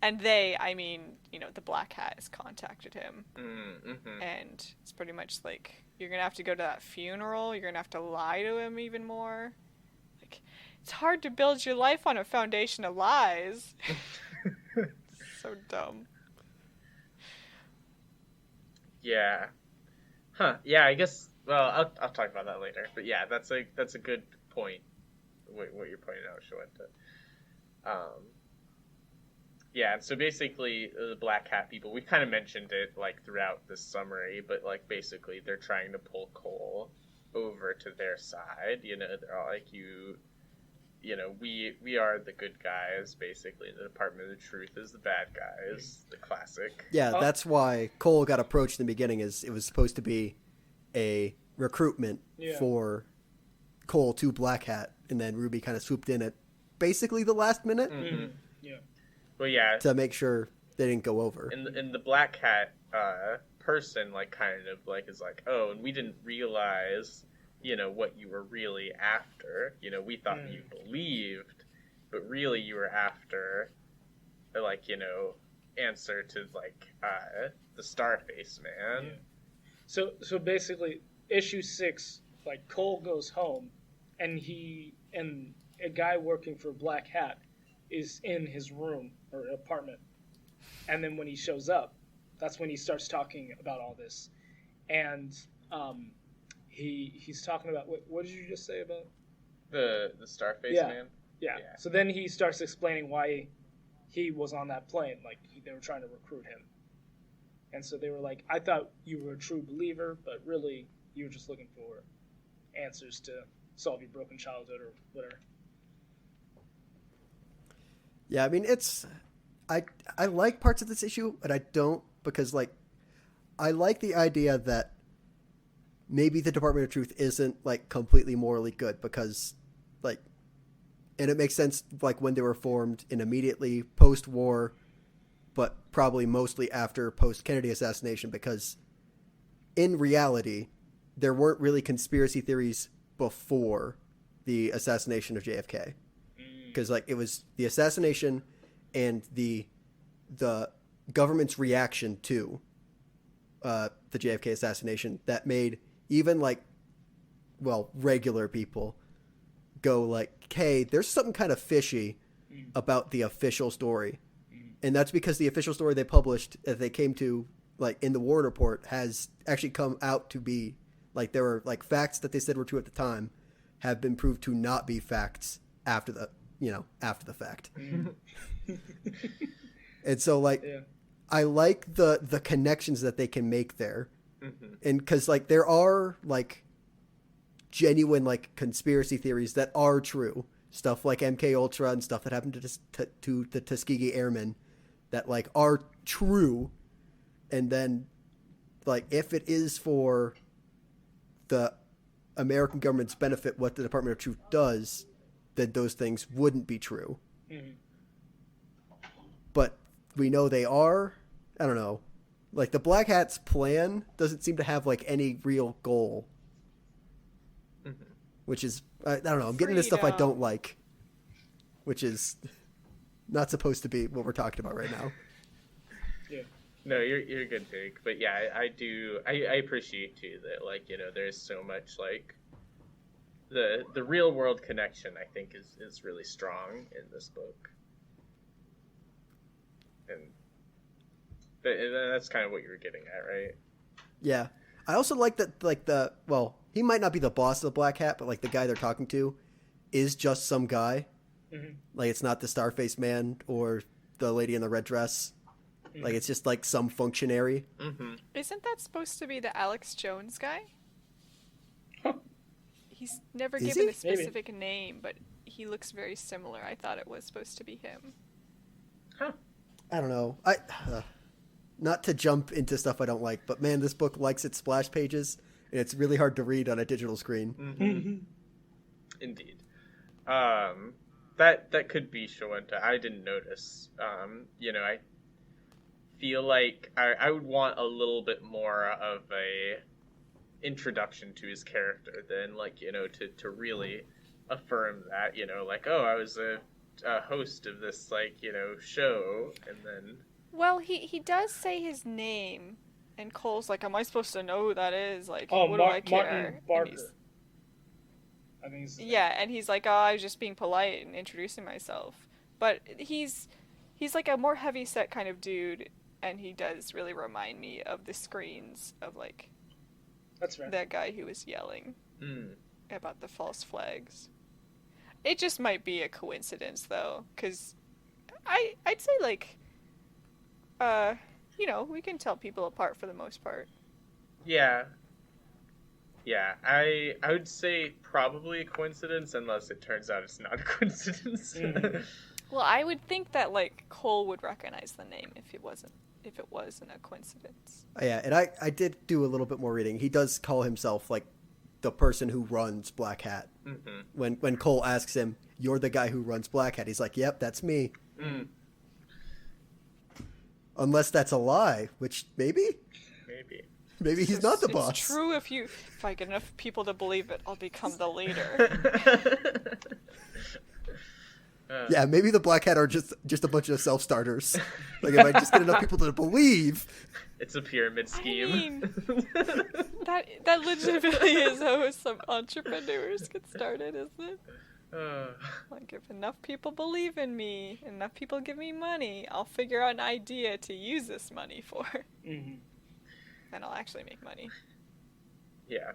And they, I mean, you know, the Black Hat has contacted him. Mm-hmm. And it's pretty much like, you're going to have to go to that funeral. You're going to have to lie to him even more. Like, it's hard to build your life on a foundation of lies. So dumb. Yeah. Huh. Yeah, I guess, well, I'll talk about that later. But yeah, that's a good point, what you're pointing out, Shawenta. Yeah, and so basically, the Black Hat people, we kind of mentioned it, like, throughout this summary, but, like, basically, they're trying to pull Cole over to their side, you know, they're all like, you know, we are the good guys, basically, the Department of the Truth is the bad guys, the classic. Yeah, that's why Cole got approached in the beginning, is it was supposed to be a recruitment for Cole to Black Hat, and then Ruby kind of swooped in at basically the last minute Yeah. Well, yeah. to make sure they didn't go over. And the Black Hat person, like, kind of, like, is like, oh, and we didn't realize, you know, what you were really after. You know, we thought you believed, but really you were after, like, you know, answer to, like, the Starface Man. Yeah. So basically, issue 6, like, Cole goes home, and a guy working for Black Hat is in his room or apartment. And then when he shows up, that's when he starts talking about all this. And he's talking about, what did you just say about? The Starface Man? Yeah. So then he starts explaining why he was on that plane. Like, they were trying to recruit him. And so they were like, I thought you were a true believer, but really you were just looking for answers to solve your broken childhood or whatever. Yeah, I mean, I like parts of this issue, but I don't, because, like, I like the idea that maybe the Department of Truth isn't, like, completely morally good, because, like, and it makes sense, like, when they were formed in immediately post-war, but probably mostly after post-Kennedy assassination, because in reality, there weren't really conspiracy theories before the assassination of JFK. Because, like, it was the assassination and the government's reaction to the JFK assassination that made even, like, well, regular people go, like, hey, there's something kind of fishy about the official story. And that's because the official story they published, that they came to, like, in the Warren Report, has actually come out to be, like, there were, like, facts that they said were true at the time have been proved to not be facts after the fact. And so, like, I like the connections that they can make there. And because, like, there are, like, genuine, like, conspiracy theories that are true. Stuff like MK Ultra and stuff that happened to the Tuskegee Airmen that, like, are true. And then, like, if it is for the American government's benefit, what the Department of Truth does, then those things wouldn't be true. But we know they are. I don't know. Like, the Black Hat's plan doesn't seem to have, like, any real goal. Which is, I don't know, I'm getting into stuff I don't like. Which is not supposed to be what we're talking about right now. Yeah. No, you're good, Jake. But yeah, I appreciate too that, like, you know, there's so much, like, the real world connection, I think, is really strong in this book. And that's kind of what you were getting at, right? Yeah. I also like that, like, he might not be the boss of the Black Hat, but, like, the guy they're talking to is just some guy. Like, it's not the Starface Man or the lady in the red dress. Like, it's just, like, some functionary. Isn't that supposed to be the Alex Jones guy? He's never Is given he? a specific name, but he looks very similar. I thought it was supposed to be him. I don't know. Not to jump into stuff I don't like, but man, this book likes its splash pages, and it's really hard to read on a digital screen. Indeed. That could be Shawenta. I didn't notice. You know, I feel like I would want a little bit more of a introduction to his character than, like, you know, to really affirm that, you know, like, oh, I was a host of this, like, you know, show, and then... Well, he does say his name, and Cole's like, am I supposed to know who that is? Like, Oh, what do I care? Martin Barker. I think yeah, and he's like, oh, I was just being polite and introducing myself. But he's like a more heavy-set kind of dude, and he does really remind me of the screens of, like, that's right, that guy who was yelling about the false flags. It just might be a coincidence, though, because I'd say, like, you know, we can tell people apart for the most part. Yeah. Yeah, I would say probably a coincidence, unless it turns out it's not a coincidence. Well, I would think that, like, Cole would recognize the name if it wasn't a coincidence. Yeah, and I did do a little bit more reading. He does call himself, like, the person who runs Black Hat. Mm-hmm. When Cole asks him, "You're the guy who runs Black Hat," he's like, "Yep, that's me." Mm. Unless that's a lie, which maybe he's not the boss. It's true if I get enough people to believe it, I'll become the leader. Yeah, maybe the Black Hat are just a bunch of self-starters. Like, if I just get enough people to believe... It's a pyramid scheme. I mean, that legitimately is how some entrepreneurs get started, isn't it? Like, if enough people believe in me, enough people give me money, I'll figure out an idea to use this money for. Mm-hmm. And I'll actually make money. Yeah.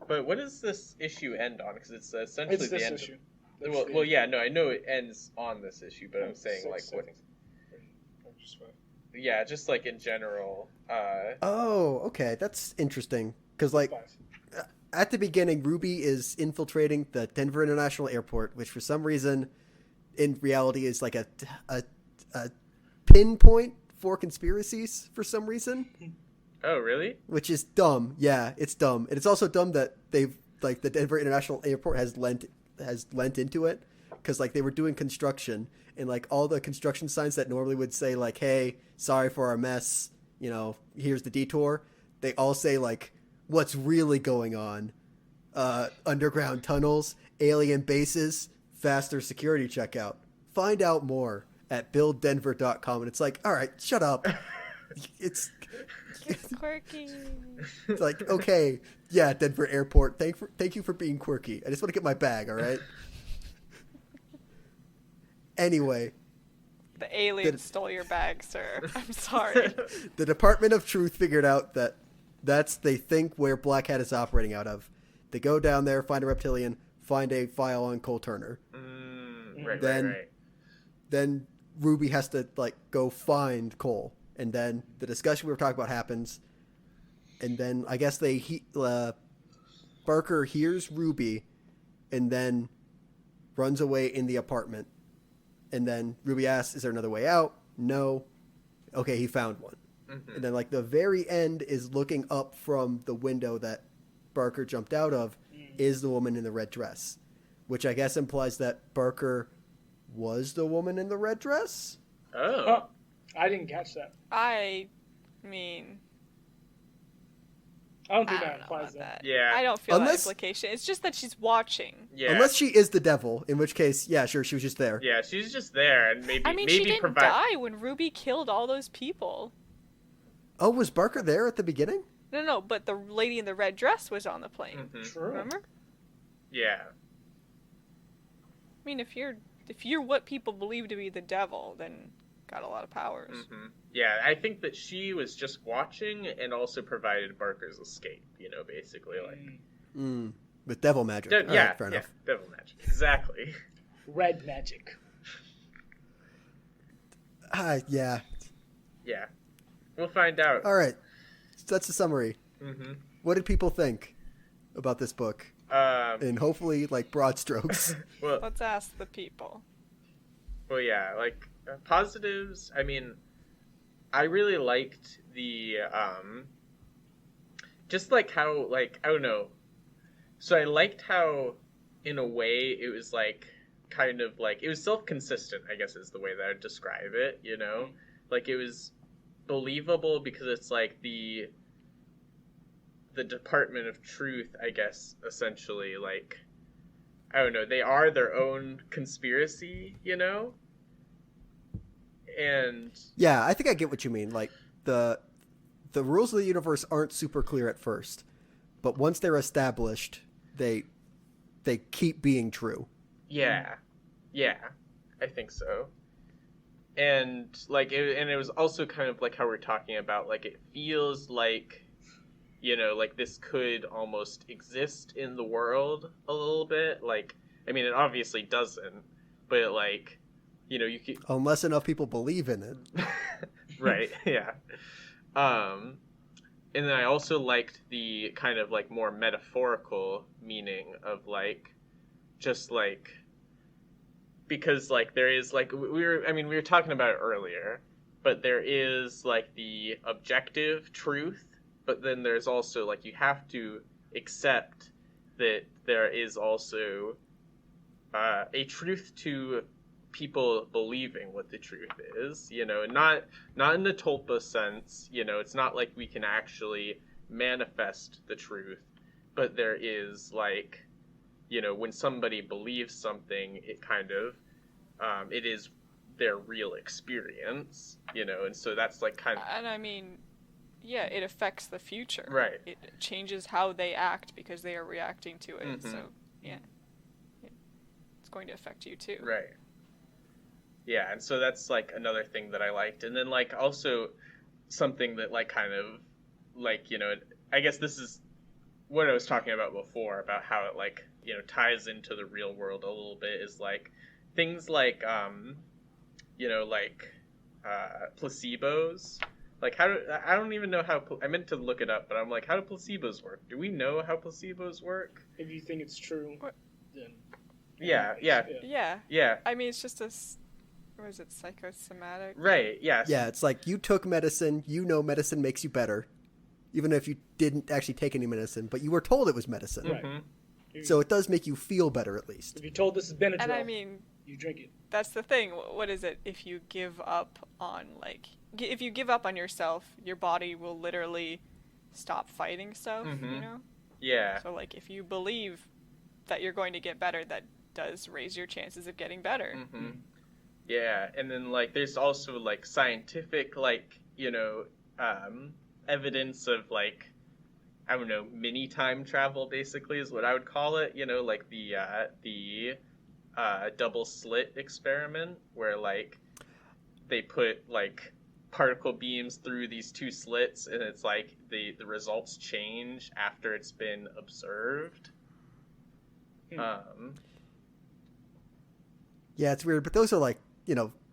But what does this issue end on? Because it's essentially It's this the end. issue. Well, yeah, no, I know it ends on this issue, but I'm saying like what? Yeah, just like in general. Oh, okay, that's interesting. Because like at the beginning, Ruby is infiltrating the Denver International Airport, which for some reason, in reality, is like a pinpoint for conspiracies for some reason. Oh, really? Which is dumb. Yeah, it's dumb, and it's also dumb that they've like the Denver International Airport has lent into it, because like they were doing construction, and like all the construction signs that normally would say like, "Hey, sorry for our mess, you know, here's the detour," they all say like, "What's really going on? Underground tunnels, alien bases, faster security checkout. Find out more at builddenver.com." And it's like, all right, shut up. It's quirky. It's like, okay, yeah, Denver Airport. Thank you for being quirky. I just want to get my bag, all right? Anyway. The alien stole your bag, sir. I'm sorry. The Department of Truth figured out that they think where Black Hat is operating out of. They go down there, find a reptilian, find a file on Cole Turner. Right. Then Ruby has to like go find Cole, and then the discussion we were talking about happens, and then I guess Barker hears Ruby, and then runs away in the apartment, and then Ruby asks, "Is there another way out?" No. Okay, he found one. Mm-hmm. And then like the very end is looking up from the window that Barker jumped out of is the woman in the red dress, which I guess implies that Barker was the woman in the red dress. Oh. I didn't catch that. I mean, I don't think that implies that. Yeah. I don't feel that implication. It's just that she's watching. Yeah. Unless she is the devil, in which case, yeah, sure, she was just there. Yeah, she's just there, and maybe. I mean, maybe she didn't die when Ruby killed all those people. Oh, was Barker there at the beginning? No, but the lady in the red dress was on the plane. Mm-hmm. True. Remember? Yeah. I mean, if you're what people believe to be the devil, then got a lot of powers. Mm-hmm. Yeah, I think that she was just watching and also provided Barker's escape. You know, basically like. With devil magic. All right, fair enough. Devil magic. Exactly. Red magic. Yeah. Yeah. We'll find out. All right. So that's the summary. Mm-hmm. What did people think about this book? And hopefully, like, broad strokes. Well, let's ask the people. Well, yeah, like, positives, I mean, I really liked the, just like how, like, I don't know. So I liked how, in a way, it was like, kind of like, it was self-consistent, I guess is the way that I'd describe it, you know? Mm-hmm. Like, it was believable because it's like the Department of Truth, I guess, essentially, like, I don't know, they are their own conspiracy, you know? And yeah, I think I get what you mean. Like, the rules of the universe aren't super clear at first, but once they're established, they keep being true. Yeah, I think so. And like, it was also kind of like how we're talking about, like, it feels like, you know, like this could almost exist in the world a little bit. Like, I mean, it obviously doesn't, but like, you know, you could... Unless enough people believe in it. Right, yeah. And then I also liked the kind of like more metaphorical meaning of like, just like, because like there is like, we were talking about it earlier, but there is like the objective truth, but then there's also like you have to accept that there is also a truth to people believing what the truth is, not in the tulpa sense, it's not like we can actually manifest the truth, but there is like, when somebody believes something, it kind of, it is their real experience, and so that's like kind of... And I mean, yeah, it affects the future. Right. It changes how they act because they are reacting to it. Mm-hmm. So, yeah. It's going to affect you too. Right. Yeah, and so that's like another thing that I liked. And then like also something that like kind of like, I guess this is what I was talking about before about how it like, ties into the real world a little bit is like things like placebos. Like I don't even know how I meant to look it up, but I'm like, how do placebos work? Do we know how placebos work? If you think it's true, then yeah. I mean, it's just what is it, psychosomatic? Right. Yes. Yeah, it's like you took medicine. Medicine makes you better, even if you didn't actually take any medicine, but you were told it was medicine. Right. Mm-hmm. So it does make you feel better, at least. If you're told this is Benadryl, And I mean, you drink it. That's the thing. What is it? If you give up on if you give up on yourself, your body will literally stop fighting stuff. Mm-hmm. You know. Yeah. So like, if you believe that you're going to get better, that does raise your chances of getting better. Mm-hmm. Yeah, and then like there's also like scientific like evidence of like, I don't know, mini time travel basically is what I would call it. Like the double slit experiment where like they put like particle beams through these two slits and it's like the results change after it's been observed. Yeah, it's weird, but those are like,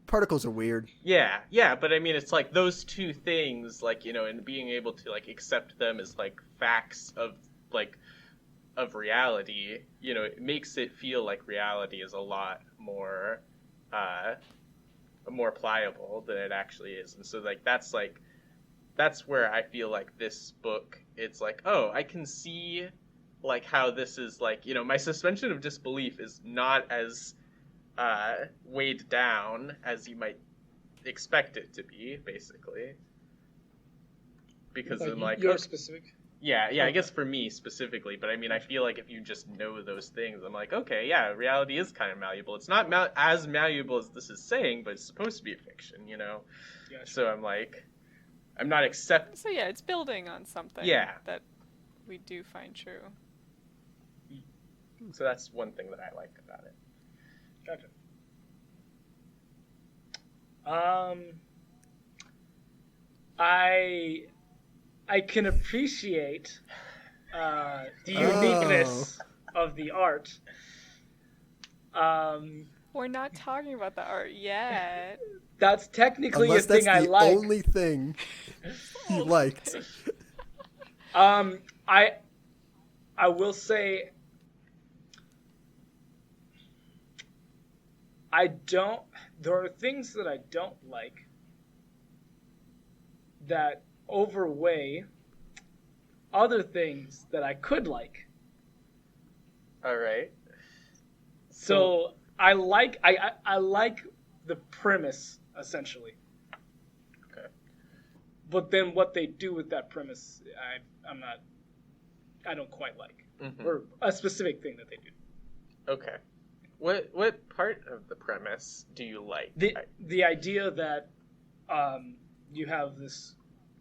particles are weird. Yeah, but I mean, it's like those two things, like, and being able to like accept them as like facts of reality, it makes it feel like reality is a lot more pliable than it actually is. And so that's where I feel like this book, it's like, oh, I can see like how this is like, my suspension of disbelief is not as weighed down as you might expect it to be, basically, because I'm like, you're specific. Yeah, I guess for me specifically, but I mean, I feel like if you just know those things, I'm like, okay, yeah, reality is kind of malleable. It's not as malleable as this is saying, but it's supposed to be a fiction, Gotcha. So I'm like, I'm not accepting. So yeah, it's building on something that we do find true. So that's one thing that I liked about it. Gotcha. I can appreciate the uniqueness of the art. We're not talking about the art yet. That's technically Unless a thing I like. That's the only thing you liked. I will say there are things that I don't like that overweigh other things that I could like. All right. So I like the premise essentially. Okay. But then what they do with that premise, I don't quite like, or a specific thing that they do. Okay. What part of the premise do you like? The idea that you have this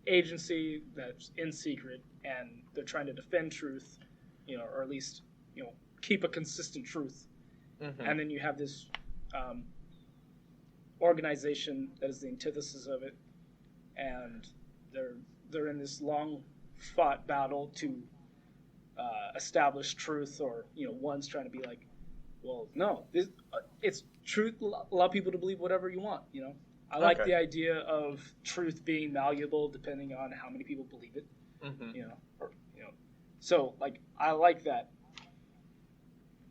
agency that's in secret and they're trying to defend truth, or at least keep a consistent truth, and then you have this organization that is the antithesis of it, and they're in this long fought battle to establish truth, or one's trying to be like, well, no, it's truth. Allow people to believe whatever you want. I like the idea of truth being malleable depending on how many people believe it. So like I like that,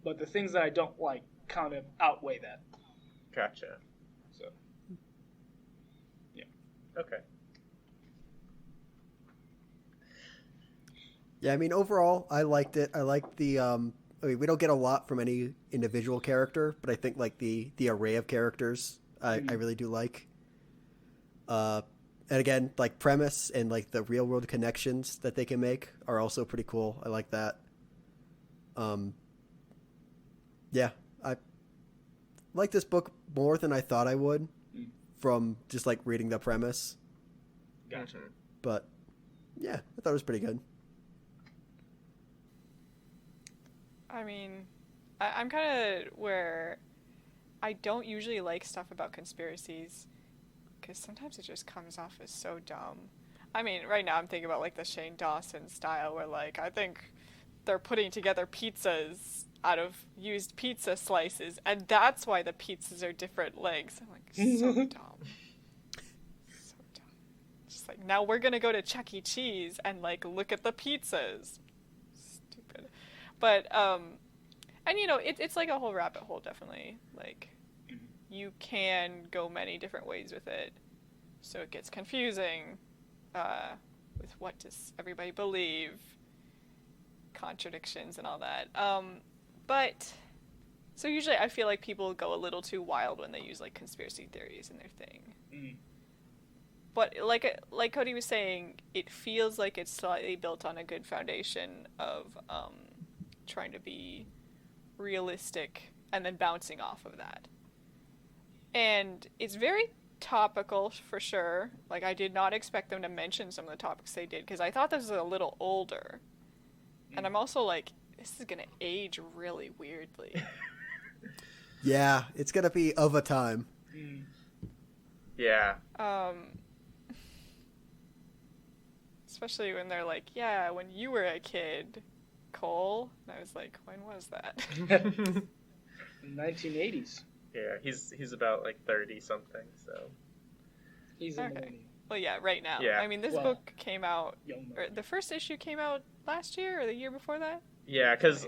but the things that I don't like kind of outweigh that. Gotcha. So, yeah. Okay. Yeah, I mean, overall, I liked it. I liked the. I mean, we don't get a lot from any individual character, but I think like the array of characters, I really do like. And again, like premise and like the real world connections that they can make are also pretty cool. I like that. Yeah, I like this book more than I thought I would from just like reading the premise. Gotcha. But yeah, I thought it was pretty good. I mean, I'm kind of where I don't usually like stuff about conspiracies because sometimes it just comes off as so dumb. I mean, right now I'm thinking about like the Shane Dawson style where like I think they're putting together pizzas out of used pizza slices and that's why the pizzas are different legs. I'm like, so dumb. So dumb. Just like, now we're gonna go to Chuck E. Cheese and like look at the pizzas. Stupid. But, and you know, it's like a whole rabbit hole, definitely. Like, you can go many different ways with it. So it gets confusing, with what does everybody believe, contradictions and all that. But, so usually I feel like people go a little too wild when they use, like, conspiracy theories in their thing. But like Cody was saying, it feels like it's slightly built on a good foundation of, trying to be realistic and then bouncing off of that. And it's very topical for sure. Like, I did not expect them to mention some of the topics they did because I thought this was a little older. And I'm also like, this is going to age really weirdly. Yeah, it's going to be of a time. Yeah. Especially when they're like, yeah, when you were a kid, Cole. And I was like, when was that? 1980s. Yeah, he's about like 30 something, so. He's a millennial. Well, yeah, right now. Yeah. I mean, this book came out, or the first issue came out last year or the year before that? Yeah, because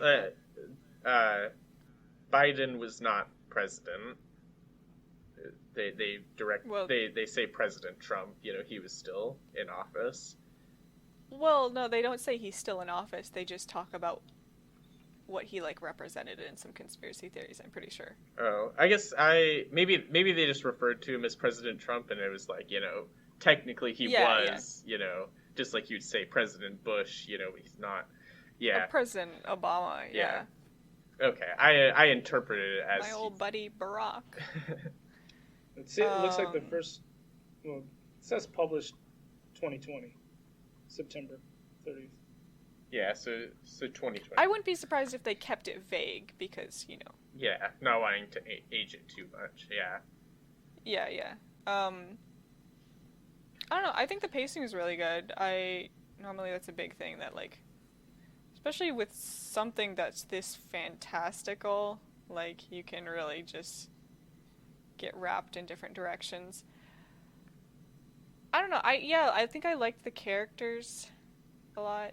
Biden was not president. They say President Trump. You know, he was still in office. Well, no, they don't say he's still in office. They just talk about what he like represented in some conspiracy theories. I'm pretty sure. Oh, I guess maybe they just referred to him as President Trump, and it was like, you know, technically he was, you know, just like you'd say President Bush. You know, he's not. Yeah. Or President Obama. Yeah. Okay, I interpreted it as my old buddy Barack. It looks like the first. Well, it says published 2020, September 30th. Yeah, so 2020. I wouldn't be surprised if they kept it vague because, you know. Yeah, not wanting to age it too much. Yeah. Yeah. I don't know. I think the pacing is really good. Normally that's a big thing that like, especially with something that's this fantastical, like you can really just get wrapped in different directions. I don't know. I think I liked the characters a lot.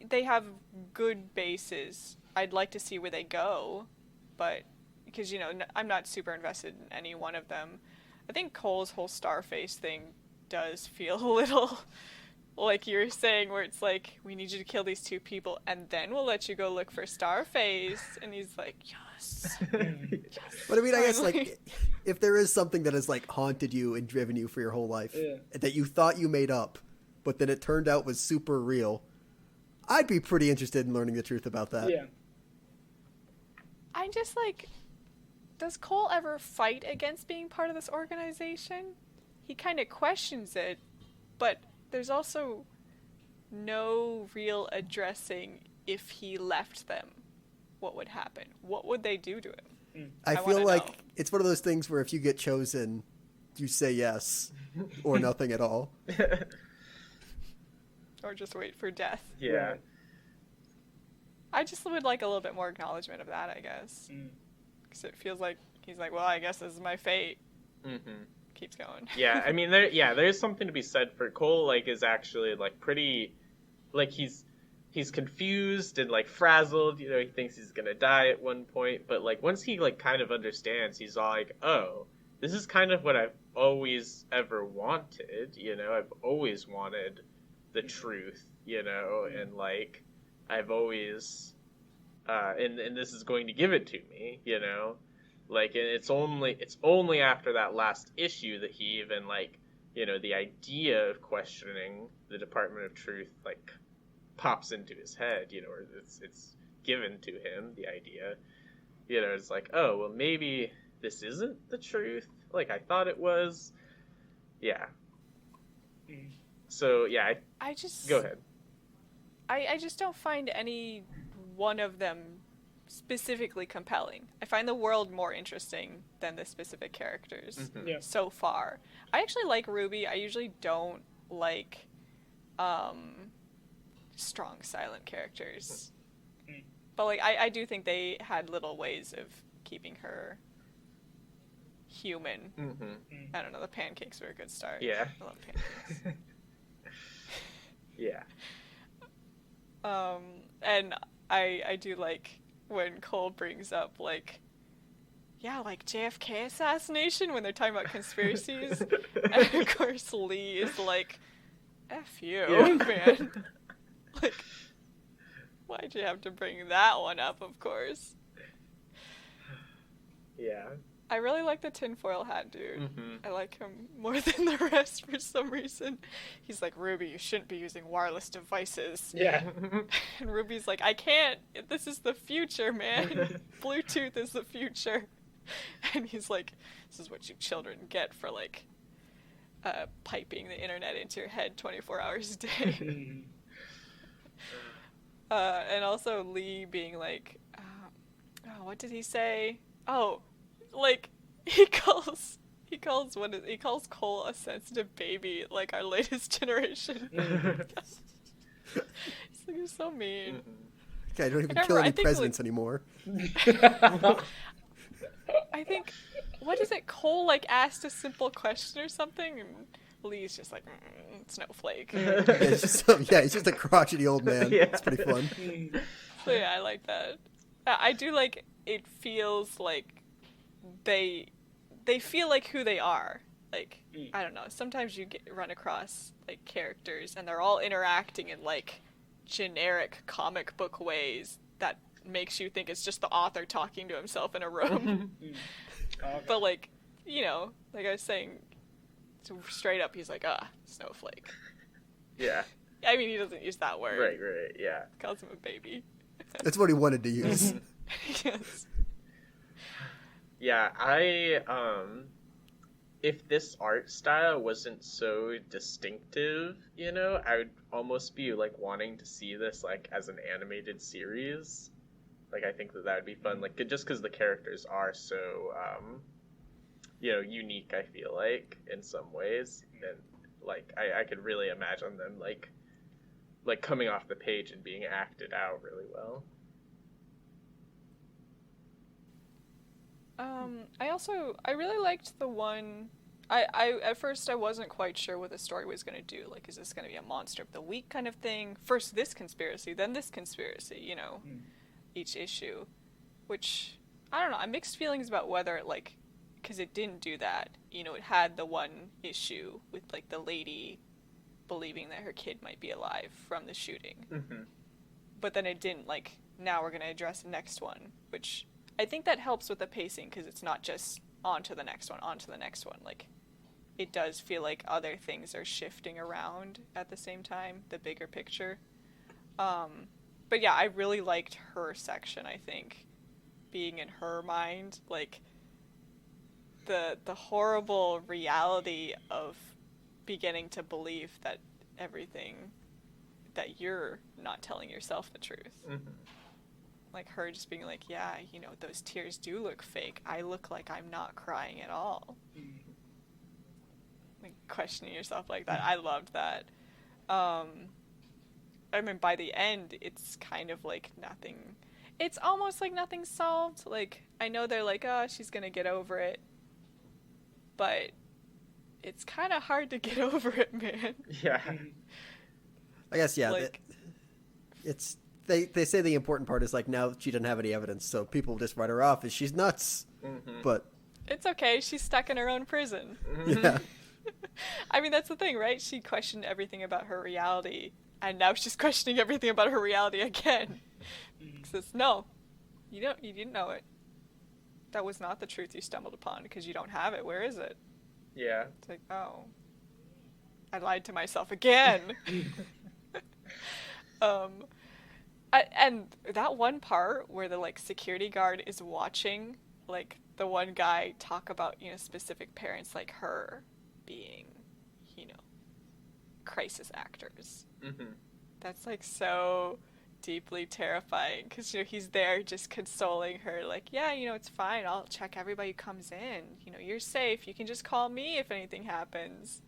They have good bases. I'd like to see where they go, but because, you know, I'm not super invested in any one of them. I think Cole's whole Starface thing does feel a little like you were saying, where it's like, we need you to kill these two people and then we'll let you go look for Starface. And he's like, yes. But I mean, I guess like if there is something that has like haunted you and driven you for your whole life that you thought you made up, but then it turned out was super real, I'd be pretty interested in learning the truth about that. Yeah. I'm just like, does Cole ever fight against being part of this organization? He kind of questions it, but there's also no real addressing if he left them. What would happen? What would they do to him? I feel like it's one of those things where if you get chosen, you say yes or nothing at all. Or just wait for death. Yeah. I just would like a little bit more acknowledgement of that, I guess. Because it feels like he's like, well, I guess this is my fate. Mm-hmm. Keeps going. Yeah, I mean, there's something to be said for Cole. Like, is actually like pretty, like he's confused and like frazzled. You know, he thinks he's gonna die at one point, but like once he like kind of understands, he's all like, oh, this is kind of what I've always ever wanted. You know, I've always wanted the truth, and like I've always and this is going to give it to me, like, and it's only after that last issue that he even, like, the idea of questioning the Department of Truth, like, pops into his head, or it's given to him, the idea, it's like, oh, well, maybe this isn't the truth, like I thought it was. Yeah. So, yeah, I just... Go ahead. I just don't find any one of them specifically compelling. I find the world more interesting than the specific characters so far. I actually like Ruby. I usually don't like strong silent characters. But like I do think they had little ways of keeping her human. I don't know, the pancakes were a good start. Yeah. I love pancakes. Yeah. And I do like when Cole brings up, like, yeah, like JFK assassination when they're talking about conspiracies. And of course Lee is like, F you, man. Like, why'd you have to bring that one up, of course? Yeah. I really like the tinfoil hat dude. I like him more than the rest for some reason. He's like, Ruby, you shouldn't be using wireless devices. Yeah. And Ruby's like, I can't. This is the future, man. Bluetooth is the future. And he's like, this is what you children get for, like, piping the internet into your head 24 hours a day. And also Lee being like, what did he say? Oh, like, he calls Cole a sensitive baby, like our latest generation. He's like, you're so mean. Okay, I don't even kill any presidents anymore. I think, what is it? Cole, like, asked a simple question or something, and Lee's just like, snowflake. He's just a crotchety old man. Yeah. It's pretty fun. So yeah, I like that. I do like, it feels like they feel like who they are. Like, I don't know, sometimes you run across, like, characters and they're all interacting in, like, generic comic book ways that makes you think it's just the author talking to himself in a room. But, like, like I was saying, straight up he's like, snowflake. Yeah. I mean, he doesn't use that word. Right, yeah. Calls him a baby. That's what he wanted to use. Yes. Yeah, if this art style wasn't so distinctive, I would almost be, like, wanting to see this, like, as an animated series. Like, I think that would be fun, like, just because the characters are so, unique, I feel like, in some ways. And, like, I could really imagine them, like coming off the page and being acted out really well. I really liked the one. I at first I wasn't quite sure what the story was going to do. Like, is this going to be a monster of the week kind of thing? First this conspiracy, then this conspiracy, each issue. Which, I don't know, I have mixed feelings about whether, like, because it didn't do that. It had the one issue with, like, the lady believing that her kid might be alive from the shooting. But then it didn't, like, now we're going to address the next one, which I think that helps with the pacing, because it's not just on to the next one. Like, it does feel like other things are shifting around at the same time, the bigger picture. But yeah, I really liked her section, I think, being in her mind, like, the horrible reality of beginning to believe that that you're not telling yourself the truth. Like, her just being like, yeah, those tears do look fake. I look like I'm not crying at all. Like, questioning yourself like that. I loved that. I mean, by the end, it's kind of like nothing. It's almost like nothing's solved. Like, I know they're like, she's gonna get over it. But it's kind of hard to get over it, man. Yeah. I guess, yeah. Like, They say the important part is, like, now she doesn't have any evidence, so people just write her off as she's nuts. But it's okay. She's stuck in her own prison. yeah. I mean, that's the thing, right? She questioned everything about her reality, and now she's questioning everything about her reality again. Says, no, you didn't know it. That was not the truth you stumbled upon because you don't have it. Where is it? Yeah. It's like, oh, I lied to myself again. And that one part where the like security guard is watching like the one guy talk about, specific parents like her being, crisis actors. Mm-hmm. That's like so deeply terrifying because he's there just consoling her, like, yeah, it's fine, I'll check everybody who comes in, you're safe, you can just call me if anything happens.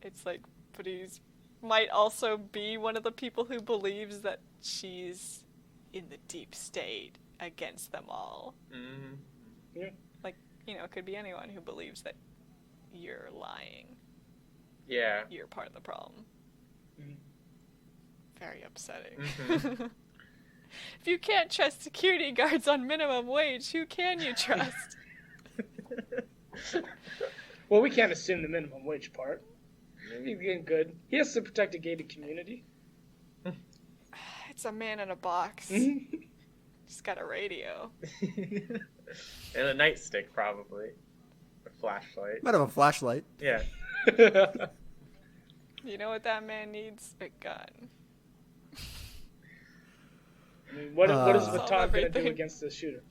It's like, but he's might also be one of the people who believes that she's in the deep state against them all. Yeah. Like, it could be anyone who believes that you're lying. Yeah. You're part of the problem. Very upsetting. If you can't trust security guards on minimum wage, who can you trust? Well, we can't assume the minimum wage part. He's getting good. He has to protect a gated community. It's a man in a box. He's got a radio. And a nightstick, probably. A flashlight. Might have a flashlight. Yeah. You know what that man needs? A gun. I mean, what is Solve Baton going to do everything. against this shooter?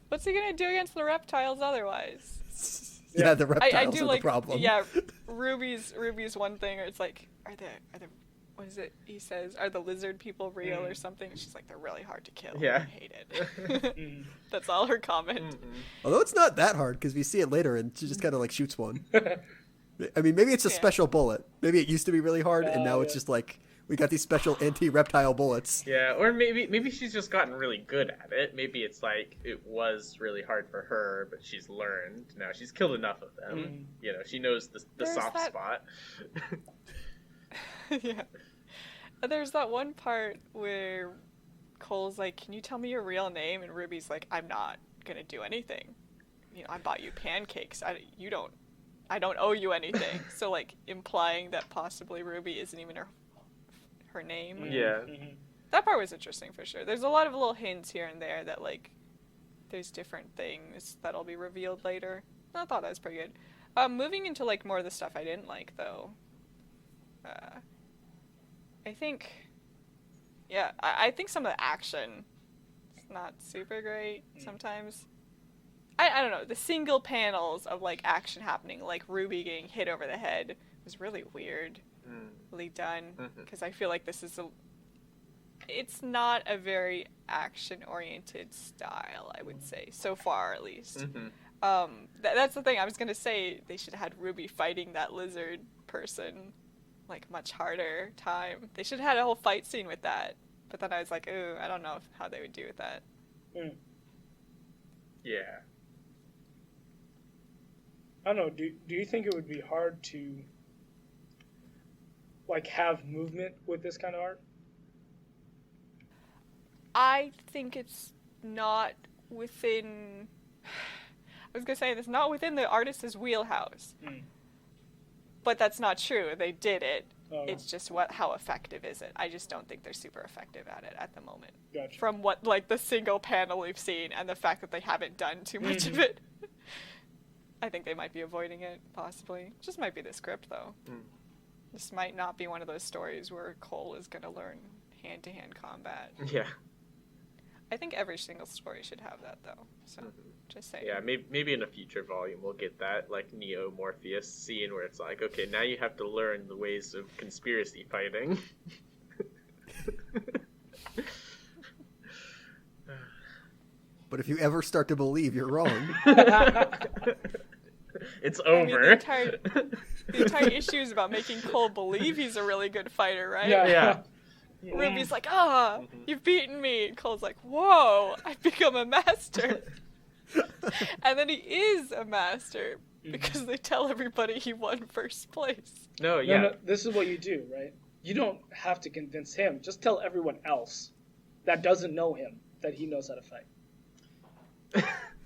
What's he gonna do against the reptiles otherwise? Yeah, the I reptiles do are like the problem. Yeah, Ruby's one thing, or it's like, are the what is it? He says, are the lizard people real or something? And she's like, they're really hard to kill. Yeah. I hate it. That's all her comment. Although it's not that hard because we see it later and she just kind of like shoots one. I mean, maybe it's a special bullet. Maybe it used to be really hard and now it's just like we got these special anti-reptile bullets. Yeah, or maybe she's just gotten really good at it. Maybe it's like it was really hard for her, but she's learned. Now she's killed enough of them. She knows the soft spot. Yeah. There's that one part where Cole's like, can you tell me your real name? And Ruby's like, I'm not gonna do anything. I bought you pancakes. I don't owe you anything. So like implying that possibly Ruby isn't even her name. Yeah. That part was interesting for sure. There's a lot of little hints here and there that like there's different things that'll be revealed later. I thought that was pretty good. Moving into like more of the stuff I didn't like though. I think some of the action is not super great sometimes. I don't know, the single panels of like action happening, like Ruby getting hit over the head, was really weirdly done, because I feel like it's not a very action-oriented style, I would say, so far at least. That's the thing, I was gonna say they should have had Ruby fighting that lizard person like much harder time. They should have had a whole fight scene with that. But then I was like, ooh, I don't know how they would do with that. Yeah. I don't know. Do you think it would be hard to like have movement with this kind of art? I think it's not within. I was gonna say it's not within the artist's wheelhouse. But that's not true. They did it. Oh. It's just how effective is it? I just don't think they're super effective at it at the moment. Gotcha. From what like the single panel we've seen and the fact that they haven't done too much of it. I think they might be avoiding it, possibly. Just might be the script, though. This might not be one of those stories where Cole is going to learn hand-to-hand combat. Yeah. I think every single story should have that, though. So, just saying. Yeah, maybe in a future volume we'll get that, like, Neo Morpheus scene where it's like, okay, now you have to learn the ways of conspiracy fighting. But if you ever start to believe you're wrong... It's over. I mean, the entire issue is about making Cole believe he's a really good fighter, right? Yeah. Ruby's like, you've beaten me. And Cole's like, whoa, I've become a master. And then he is a master because they tell everybody he won first place. No, this is what you do, right? You don't have to convince him. Just tell everyone else that doesn't know him that he knows how to fight.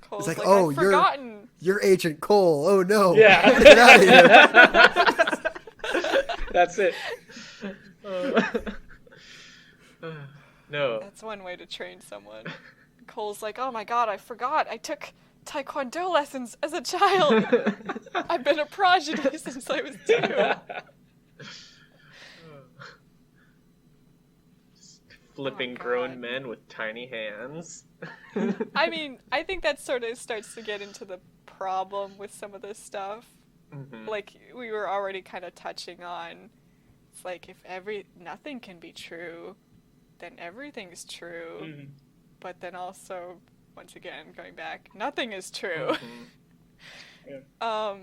Cole's like, like, oh, I've forgotten You're Agent Cole. Oh no. Yeah. Get out of here. That's it. No. That's one way to train someone. Cole's like, oh my god, I forgot. I took Taekwondo lessons as a child. I've been a prodigy since I was 2. Flipping grown men with tiny hands. I mean, I think that sort of starts to get into the problem with some of this stuff. Mm-hmm. Like we were already kind of touching on. It's like if nothing can be true, then everything's true. Mm-hmm. But then also, once again, going back, nothing is true. Mm-hmm. Yeah.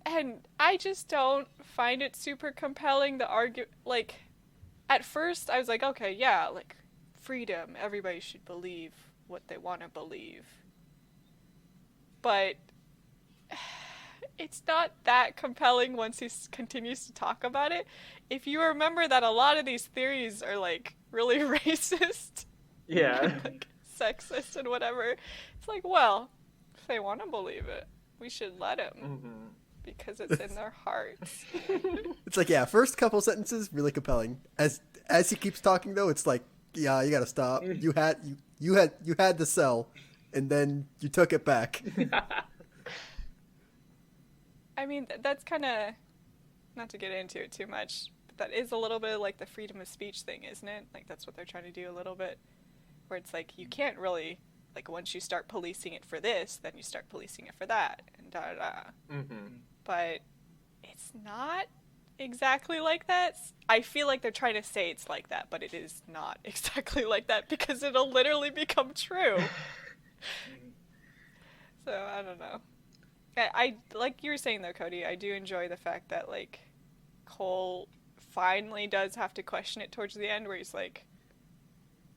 And I just don't find it super compelling. Like, at first I was like, okay, yeah, like freedom. Everybody should believe what they want to believe. But it's not that compelling once he continues to talk about it. If you remember that a lot of these theories are like really racist. Yeah. Like sexist and whatever. It's like, well, if they want to believe it, we should let them. Mm-hmm. Because it's in their hearts. It's like, yeah, first couple sentences really compelling. As he keeps talking though, it's like, yeah, you gotta stop. You had the sell, and then you took it back. I mean, that's kind of, not to get into it too much, but that is a little bit like the freedom of speech thing, isn't it? Like that's what they're trying to do a little bit, where it's like you can't really, like once you start policing it for this, then you start policing it for that, and da da da. Mm-hmm. But it's not exactly like that. I feel like they're trying to say it's like that, but it is not exactly like that because it'll literally become true. So I don't know. I like you were saying though, Cody, I do enjoy the fact that like Cole finally does have to question it towards the end, where he's like,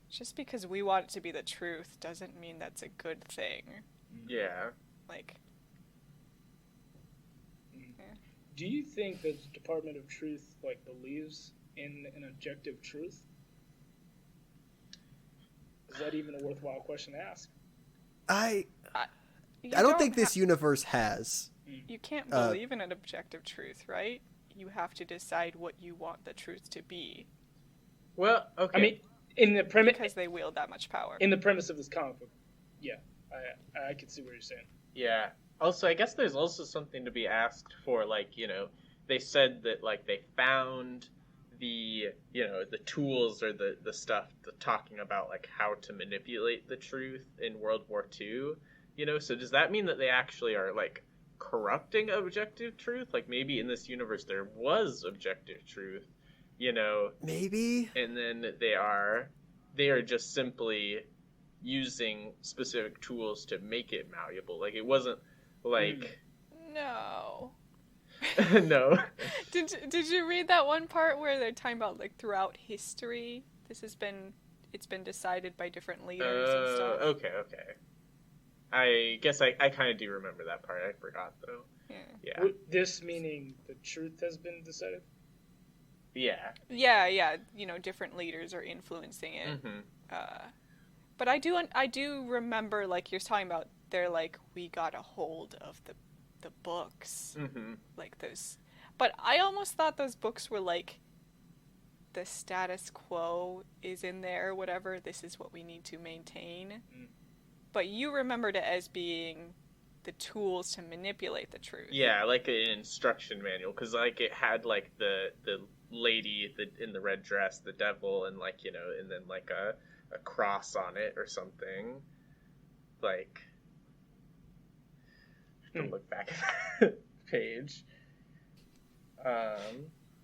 just because we want it to be the truth doesn't mean that's a good thing. Yeah. Like, do you think that the Department of Truth like believes in an objective truth? Is that even a worthwhile question to ask? I don't think this universe has. You can't believe in an objective truth, right? You have to decide what you want the truth to be. Well, okay. I mean, in the premise, because they wield that much power. In the premise of this comic book, yeah, I can see what you're saying. Yeah. Also, I guess there's also something to be asked for, like, they said that, like, they found the tools or the stuff talking about, like, how to manipulate the truth in World War II, so does that mean that they actually are, like, corrupting objective truth? Like, maybe in this universe there was objective truth, Maybe. And then they are just simply using specific tools to make it malleable. Like, it wasn't like... No. No. Did you read that one part where they're talking about, like, throughout history, it's been decided by different leaders and stuff? Okay. I guess I kind of do remember that part. I forgot, though. Yeah. Would this meaning the truth has been decided? Yeah. Yeah. Different leaders are influencing it. Mm-hmm. But I do remember, like, you're talking about, they're like, we got a hold of the books. Mm-hmm. Like those. But I almost thought those books were like, the status quo is in there, or whatever. This is what we need to maintain. Mm. But you remembered it as being the tools to manipulate the truth. Yeah, like an instruction manual, because like it had like the lady in the red dress, the devil, and like and then like a cross on it or something. Like, I have to look back at the page.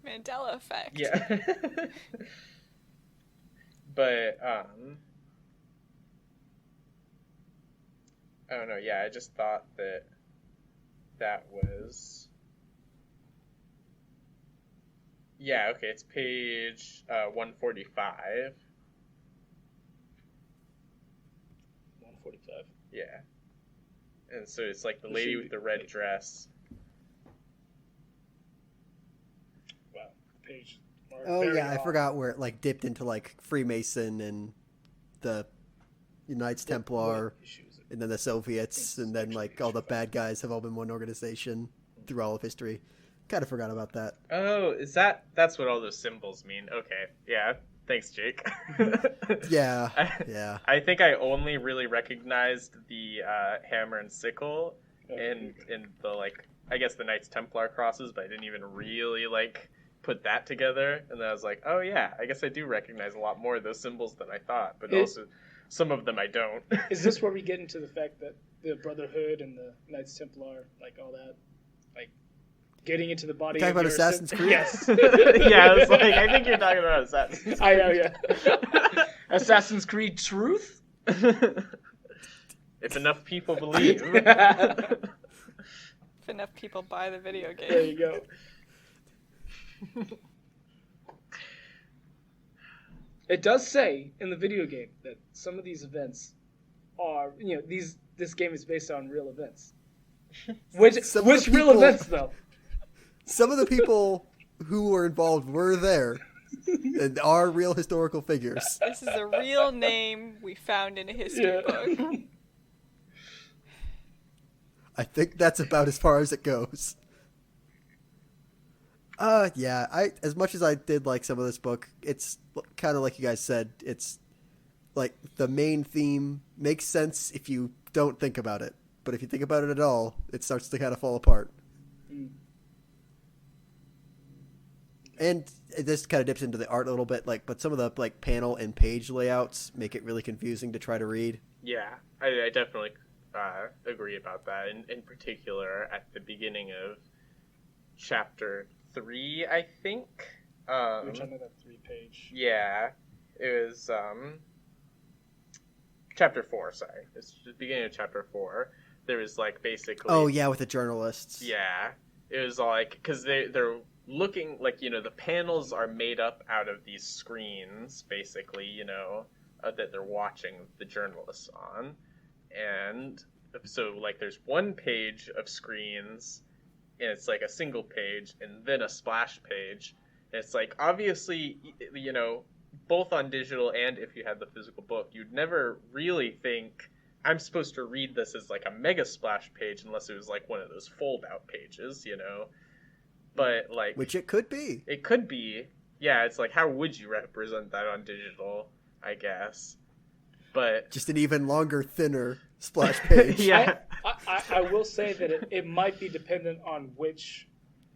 Mandela effect. Yeah. But I don't know. Yeah, I just thought that was. Yeah. Okay, it's page 145. 145. Yeah. And so it's like the lady with the red dress. Wow, page. Oh yeah, I forgot where it like dipped into like Freemason and the Knights Templar. What issue is it? and then the Soviets, and then like all the bad guys have all been one organization through all of history. Kind of forgot about that. Oh, that's what all those symbols mean? Okay, yeah. Thanks, Jake. Yeah. I think I only really recognized the hammer and sickle in the like I guess the Knights Templar crosses, but I didn't even really like put that together. And then I was like, oh yeah, I guess I do recognize a lot more of those symbols than I thought, but also some of them I don't. Is this where we get into the fact that the Brotherhood and the Knights Templar, like all that, like getting into the body? Talking about Assassin's Creed? Yes. Yeah, I was like, I think you're talking about Assassin's Creed. I know, yeah. Assassin's Creed Truth? If enough people believe. If enough people buy the video game. There you go. It does say in the video game that some of these events are, this game is based on real events. Which real events, though? Some of the people who were involved were there and are real historical figures. This is a real name we found in a history book. I think that's about as far as it goes. As much as I did like some of this book, it's kind of like you guys said, it's like the main theme makes sense if you don't think about it. But if you think about it at all, it starts to kind of fall apart. Mm. And this kind of dips into the art a little bit, but some of the like panel and page layouts make it really confusing to try to read. Yeah, I definitely agree about that. In particular, at the beginning of chapter 3, I think. Which under that 3-page. Yeah, it was chapter 4. Sorry, it's the beginning of chapter 4. There was like basically. Oh yeah, with the journalists. Yeah, it was like because they're looking like the panels are made up out of these screens basically that they're watching the journalists on, and so like there's one page of screens and it's like a single page and then a splash page, and it's like obviously both on digital and if you had the physical book you'd never really think I'm supposed to read this as like a mega splash page unless it was like one of those fold out pages, but like which it could be. It could be. Yeah, it's like how would you represent that on digital, I guess. But just an even longer, thinner splash page. Yeah. I will say that it might be dependent on which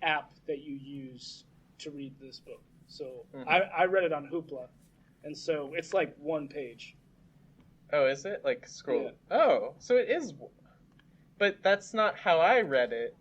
app that you use to read this book. So I read it on Hoopla, and so it's like one page. Oh, is it? Like scroll. Yeah. Oh, so it is. But that's not how I read it.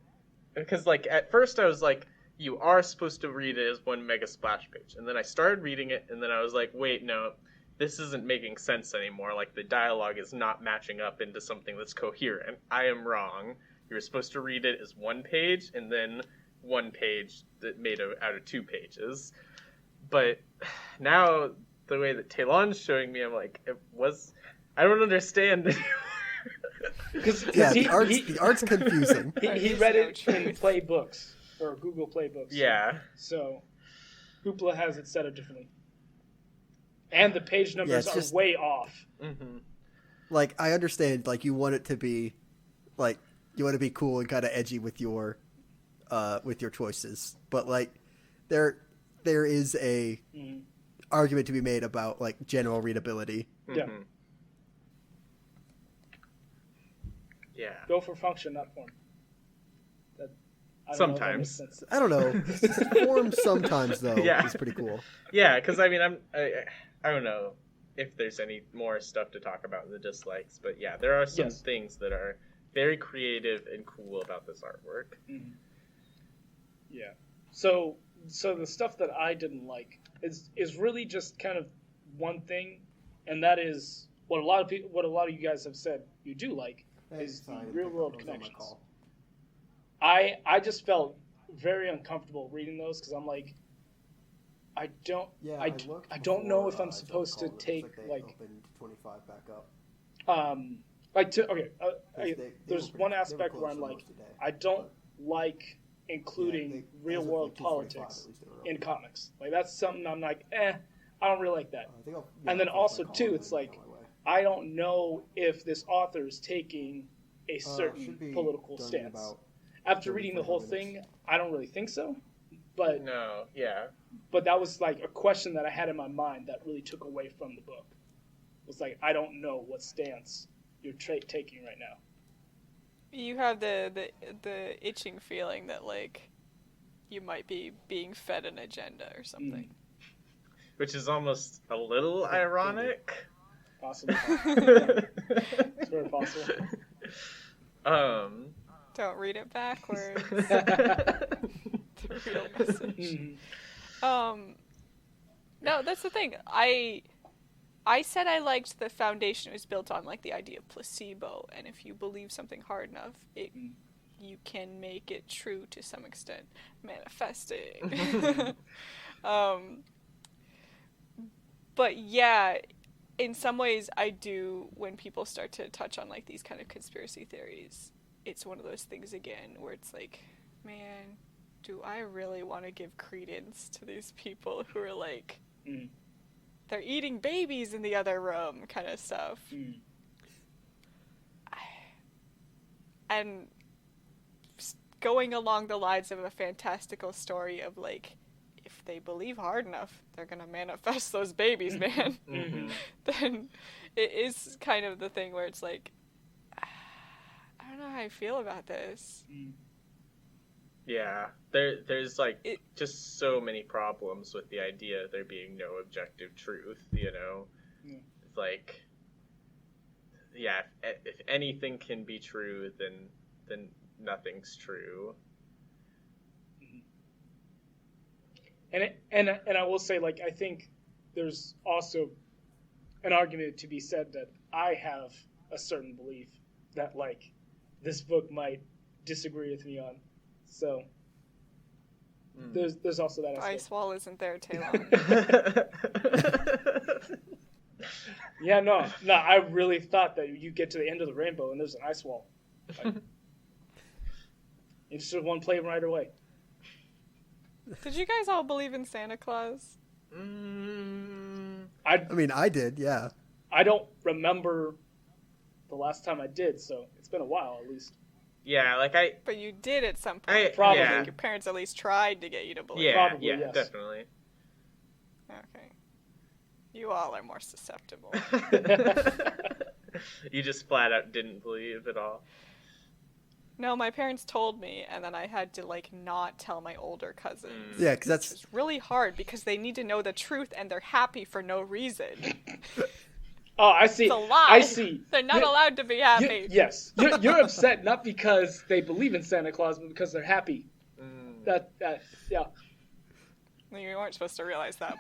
Because like at first I was like, you are supposed to read it as one mega splash page. And then I started reading it, and then I was like, wait, no, this isn't making sense anymore. Like the dialogue is not matching up into something that's coherent. I am wrong. You were supposed to read it as one page, and then one page that made out of 2 pages. But now the way that Talon's showing me, I'm like, I don't understand anymore. The art's confusing. He read it in Playbooks or Google Playbooks. Yeah. So Hoopla has it set up differently, and the page numbers are way off. Mm-hmm. Like I understand, like you want it to be, like you want to be cool and kind of edgy with your choices, but like there is a argument to be made about like general readability. Yeah. Mm-hmm. Yeah. Go for function, not form. Sometimes. I don't know. Form sometimes though is pretty cool. Yeah, because I mean I don't know if there's any more stuff to talk about in the dislikes, but yeah, there are some things that are very creative and cool about this artwork. Mm-hmm. Yeah. So the stuff that I didn't like is really just kind of one thing, and that is what a lot of you guys have said you do like is the real world connections. I just felt very uncomfortable reading those because I'm like, I don't know if I'm supposed to take like 25 back up. There's one aspect where I'm like, I don't like including real world politics in comics. Like that's something I'm like, I don't really like that. And then also too, it's like I don't know if this author is taking a certain should be political done in stance. about After reading the whole 35 minutes. thing, I don't really think so. But No, yeah. but that was like a question that I had in my mind that really took away from the book. It was like, I don't know what stance you're taking right now. You have the itching feeling that like you might be being fed an agenda or something. Which is almost a little ironic. Possible. It's very possible. Don't read it backwards. The real message. No, that's the thing. I said I liked the foundation it was built on, like the idea of placebo, and if you believe something hard enough, you can make it true to some extent. Manifesting. But yeah, in some ways I do, when people start to touch on like these kind of conspiracy theories, it's one of those things again where it's like, man, do I really want to give credence to these people who are like, they're eating babies in the other room kind of stuff. And going along the lines of a fantastical story of like, if they believe hard enough, they're gonna manifest those babies, man. Then it is kind of the thing where it's like, I don't know how I feel about this. Yeah, there's like just so many problems with the idea of there being no objective truth, you know? It's like, yeah, if anything can be true, then nothing's true. And I will say, like, I think there's also an argument to be said that I have a certain belief that, like, this book might disagree with me on. So there's also that aspect. Ice wall isn't there, Taylor. Yeah, no, I really thought that you get to the end of the rainbow and there's an ice wall. Like, you just have one plane right away. Did you guys all believe in Santa Claus? I mean, I did, yeah. I don't remember the last time I did, so it's been a while at least. Yeah, like But you did at some point. Probably. Yeah. Like your parents at least tried to get you to believe. Yeah, Probably, yeah, yes. definitely. Okay. You all are more susceptible. You just flat out didn't believe at all. No, my parents told me, and then I had to, like, not tell my older cousins. Yeah, because that's... It's really hard, because they need to know the truth, and they're happy for no reason. Oh, I see. It's a lie. I see. They're not allowed to be happy. Yes. You're upset not because they believe in Santa Claus, but because they're happy. Yeah. You weren't supposed to realize that.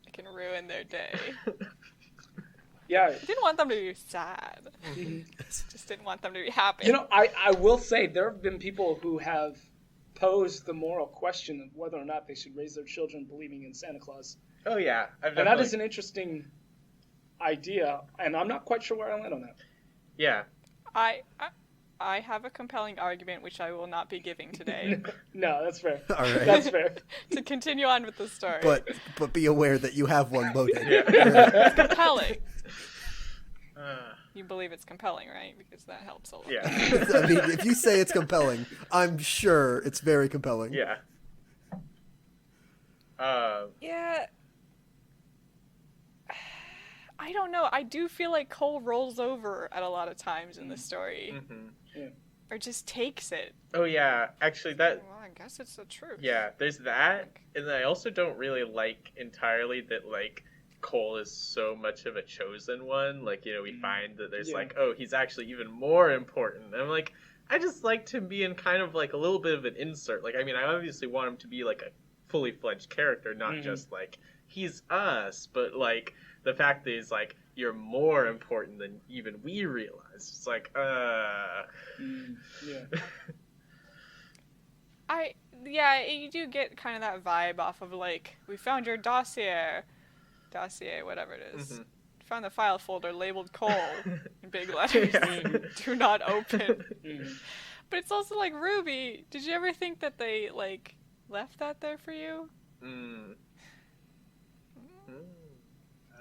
It can ruin their day. Yeah. I didn't want them to be sad. Just didn't want them to be happy. You know, I will say there have been people who have posed the moral question of whether or not they should raise their children believing in Santa Claus. Oh yeah, and that is an interesting idea, and I'm not quite sure where I land on that. Yeah. I have a compelling argument which I will not be giving today. No, that's fair. All right. That's fair. To continue on with the story. But be aware that you have one loaded. It's compelling. You believe it's compelling, right? Because that helps a lot. Yeah. I mean, if you say it's compelling, I'm sure it's very compelling. Yeah. Yeah. I don't know. I do feel like Cole rolls over at a lot of times in the story. Yeah. Or just takes it. Oh yeah, actually that... Well, I guess it's the truth. Yeah, there's that, and then I also don't really like entirely that, like, Cole is so much of a chosen one. Like, you know, we find that there's like, oh, he's actually even more important. And I'm like, I just liked him being kind of like a little bit of an insert. Like, I mean, I obviously want him to be like a fully fledged character, not just like, he's us, but like, the fact that he's like, you're more important than even we realize. It's like, Yeah, you do get kind of that vibe off of like, we found your dossier, whatever it is. Found the file folder labeled Cole in big letters. Do not open. But it's also like, Ruby, did you ever think that they like left that there for you?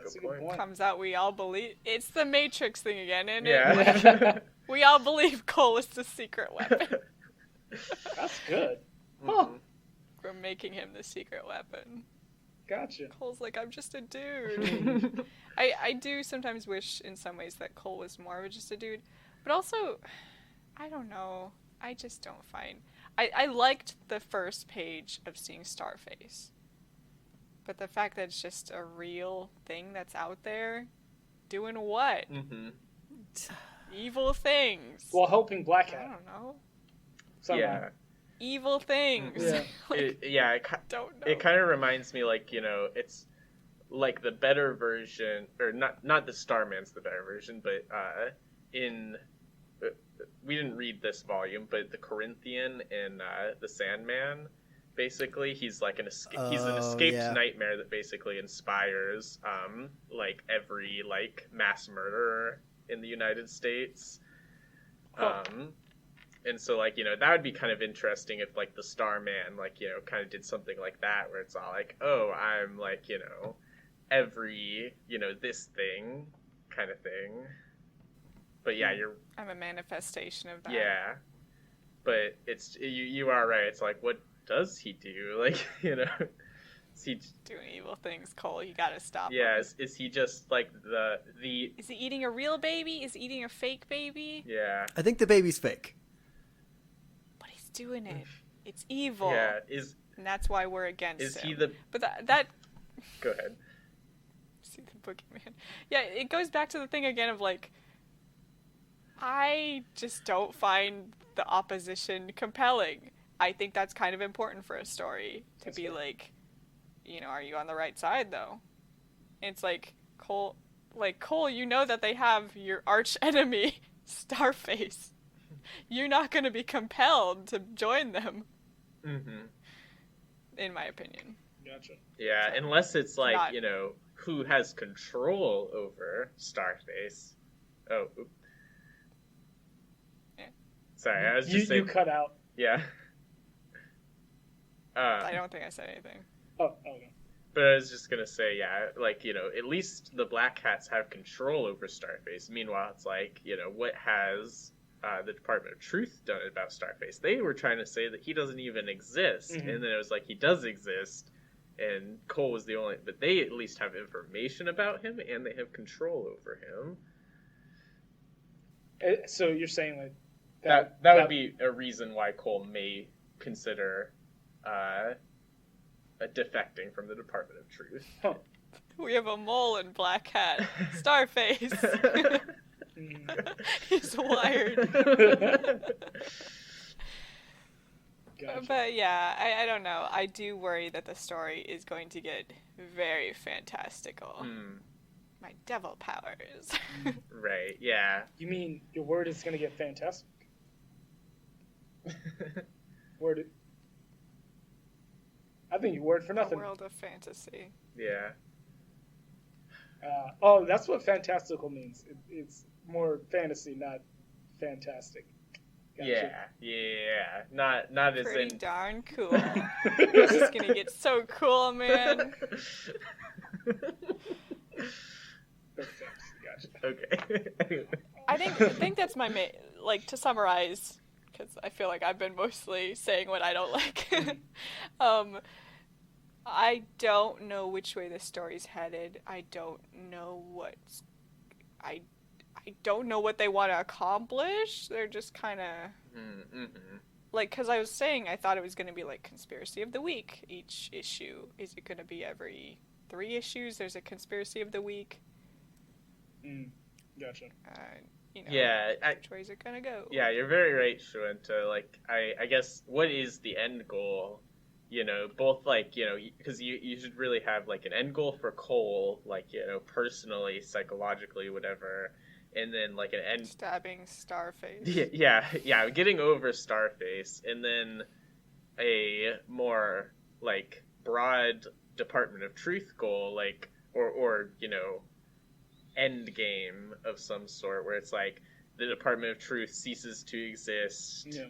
That's a good good point. point. Comes out, we all believe it's the Matrix thing again, isn't it? Yeah. We all believe Cole is the secret weapon. That's good. Mhm. We're making him the secret weapon. Gotcha. Cole's like, I'm just a dude. I do sometimes wish in some ways that Cole was more of just a dude. But also, I don't know. I just don't find... I liked the first page of seeing Starface. But the fact that it's just a real thing that's out there, doing what? Mhm. Evil things. While helping Black I Hat. don't know. Somehow. Yeah. Evil things. Yeah. Like, don't know. It kind of reminds me, like, you know, it's like the better version, or not the Starman's the better version, but we didn't read this volume, but the Corinthian and the Sandman, basically, he's like he's an escaped nightmare that basically inspires like every like mass murderer in the United States. And so, like, you know, that would be kind of interesting if, like, the Starman, like, you know, kind of did something like that, where it's all like, oh, I'm, like, you know, every, you know, this thing kind of thing. But, yeah, I'm a manifestation of that. Yeah. But it's, you are right. It's like, what does he do? Like, you know, is he... Doing evil things, Cole. You gotta stop him. Yeah, is he just, like, the... Is he eating a real baby? Is he eating a fake baby? Yeah. I think the baby's fake. Doing it. It's evil. Yeah, and that's why we're against is him. he the... But that... Go ahead. See the boogeyman. Yeah, it goes back to the thing again of, like, I just don't find the opposition compelling. I think that's kind of important for a story. To be like, you know, are you on the right side, though? And it's like, Cole, you know that they have your arch enemy, Starface. You're not going to be compelled to join them. Mm-hmm. In my opinion. Gotcha. Yeah, so, unless it's like, you know, who has control over Starface. Oh, oops. Yeah. Sorry, I was just saying... You cut out. Yeah. I don't think I said anything. Oh, okay. But I was just going to say, yeah, like, you know, at least the Black Hats have control over Starface. Meanwhile, it's like, you know, what has... the Department of Truth done about Starface? They were trying to say that he doesn't even exist, and then it was like he does exist, and Cole was the only. But they at least have information about him, and they have control over him. So you're saying like that would be a reason why Cole may consider defecting from the Department of Truth. Huh. We have a mole in Black Hat, Starface. He's wired. Gotcha. But yeah, I don't know. I do worry that the story is going to get very fantastical. My devil powers. Right, yeah. You mean your word is going to get fantastic? I think you word for nothing. A world of fantasy. Yeah. That's what fantastical means. It's more fantasy, not fantastic. Gotcha. Yeah. Not as Pretty in... darn cool. This is gonna get so cool, man. Gotcha. Okay. I think that's my like, to summarize, because I feel like I've been mostly saying what I don't like. I don't know which way the story's headed. I don't know I don't know what they want to accomplish. They're just kind of... Like, because I was saying I thought it was going to be, like, Conspiracy of the Week, each issue. Is it going to be every 3 issues? There's a Conspiracy of the Week. Gotcha. You know, yeah. which way is it going to go? Yeah, you're very right, Shuanta. Like, I guess, what is the end goal? You know, both, like, you know, because you should really have, like, an end goal for Cole, like, you know, personally, psychologically, whatever, and then, like, an end... Stabbing Starface. Yeah, getting over Starface, and then a more, like, broad Department of Truth goal, like, or you know, end game of some sort, where it's, like, the Department of Truth ceases to exist... Yeah.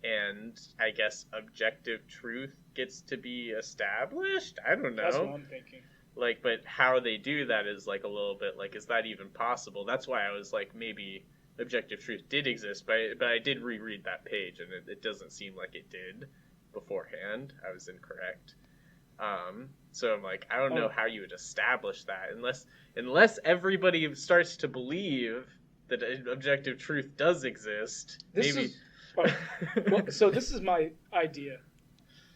And I guess objective truth gets to be established? I don't know. That's what I'm thinking. Like, but how they do that is like a little bit like, is that even possible? That's why I was like, maybe objective truth did exist, but I did reread that page, and it doesn't seem like it did beforehand. I was incorrect. So I'm like, I don't know how you would establish that unless everybody starts to believe that objective truth does exist. So this is my idea,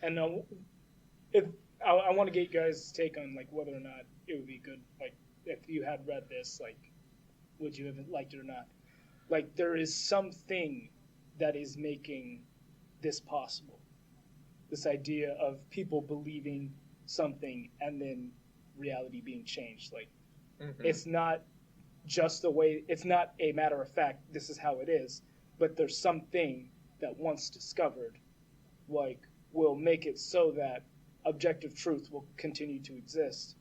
and I want to get you guys' take on like whether or not it would be good. Like, if you had read this, like, would you have liked it or not? Like, there is something that is making this possible. This idea of people believing something and then reality being changed. Like, it's not just the way, it's not a matter of fact, this is how it is, but there's something that once discovered, like, will make it so that objective truth will continue to exist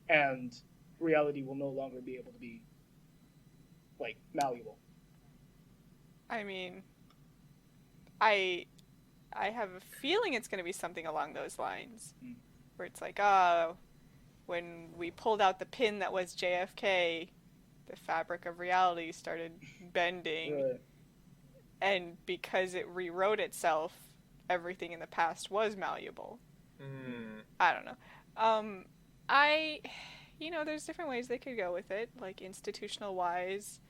and reality will no longer be able to be, like, malleable. I mean, I have a feeling it's going to be something along those lines, where it's like, when we pulled out the pin that was JFK, the fabric of reality started bending, Right. and because it rewrote itself, everything in the past was malleable. I don't know. There's different ways they could go with it, like institutional-wise.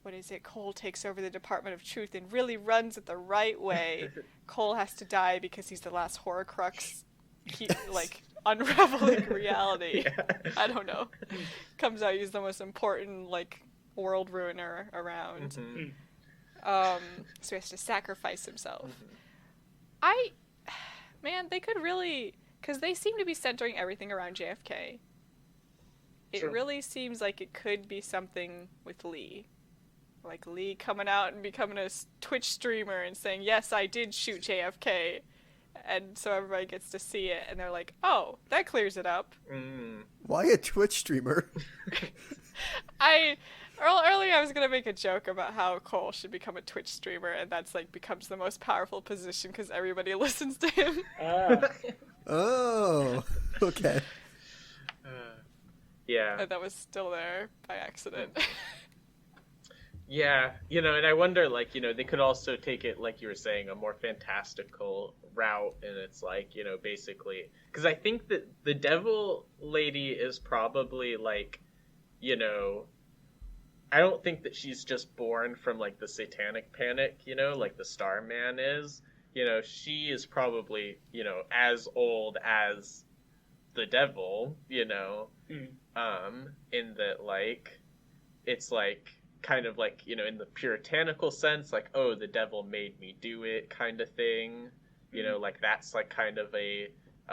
What is it? Cole takes over the Department of Truth and really runs it the right way. Cole has to die because he's the last Horcrux, unraveling reality. Yeah. I don't know. Comes out, he's the most important, like, world ruiner around. So he has to sacrifice himself. They could really, because they seem to be centering everything around JFK. It really seems like it could be something with Lee. Like Lee coming out and becoming a Twitch streamer and saying, yes, I did shoot JFK. And so everybody gets to see it, and they're like, oh, that clears it up. Why a Twitch streamer? Earlier I was going to make a joke about how Cole should become a Twitch streamer, and that's like becomes the most powerful position because everybody listens to him. Oh, okay. Yeah. And that was still there by accident. Yeah, and I wonder, like, they could also take it, like you were saying, a more fantastical route, and it's like, basically, because I think that the devil lady is probably, like, I don't think that she's just born from, like, the satanic panic, like the Starman is. She is probably, as old as the devil, in that, like, it's, like, kind of like, in the puritanical sense, like, oh, the devil made me do it kind of thing. Like, that's, like, kind of a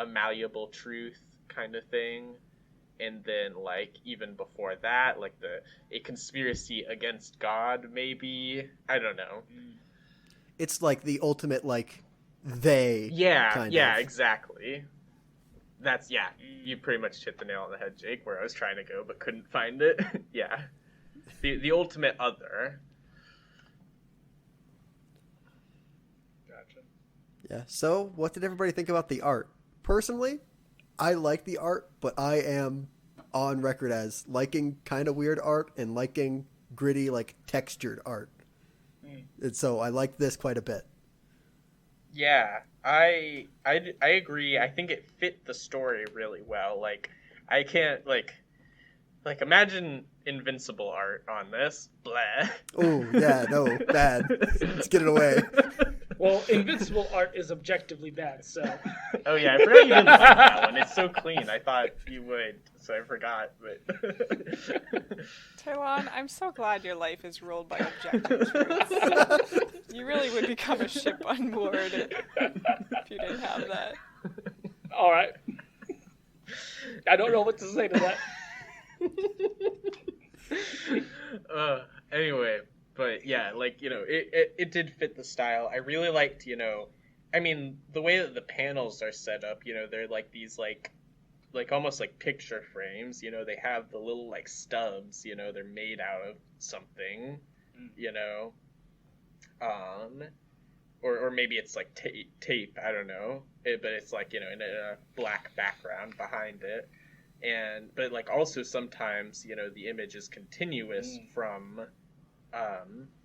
malleable truth kind of thing. And then, like, even before that, like, a conspiracy against God, maybe. I don't know. It's like the ultimate, like, they. Yeah, exactly. That's, you pretty much hit the nail on the head, Jake, where I was trying to go but couldn't find it. Yeah. The ultimate other. Gotcha. Yeah, so what did everybody think about the art? Personally, I like the art, but I am on record as liking kind of weird art and liking gritty, like, textured art. And so I like this quite a bit. Yeah, I agree. I think it fit the story really well. Like, I can't, like imagine Invincible art on this. Blah. Oh, yeah, no, bad. Let's get it away. Well, Invincible art is objectively bad, so... Oh, yeah, I forgot you didn't like that one. It's so clean. I thought you would, so I forgot, but... Taiwan, I'm so glad your life is ruled by objective truths. You really would become a ship unmoored if you didn't have that. All right. I don't know what to say to that. Anyway, but yeah, like, it did fit the style. I really liked, I mean, the way that the panels are set up, they're like these, like almost like picture frames, they have the little, like, stubs, they're made out of something, or maybe it's like tape, I don't know, but it's like, in a black background behind it. but like also sometimes, you know, the image is continuous from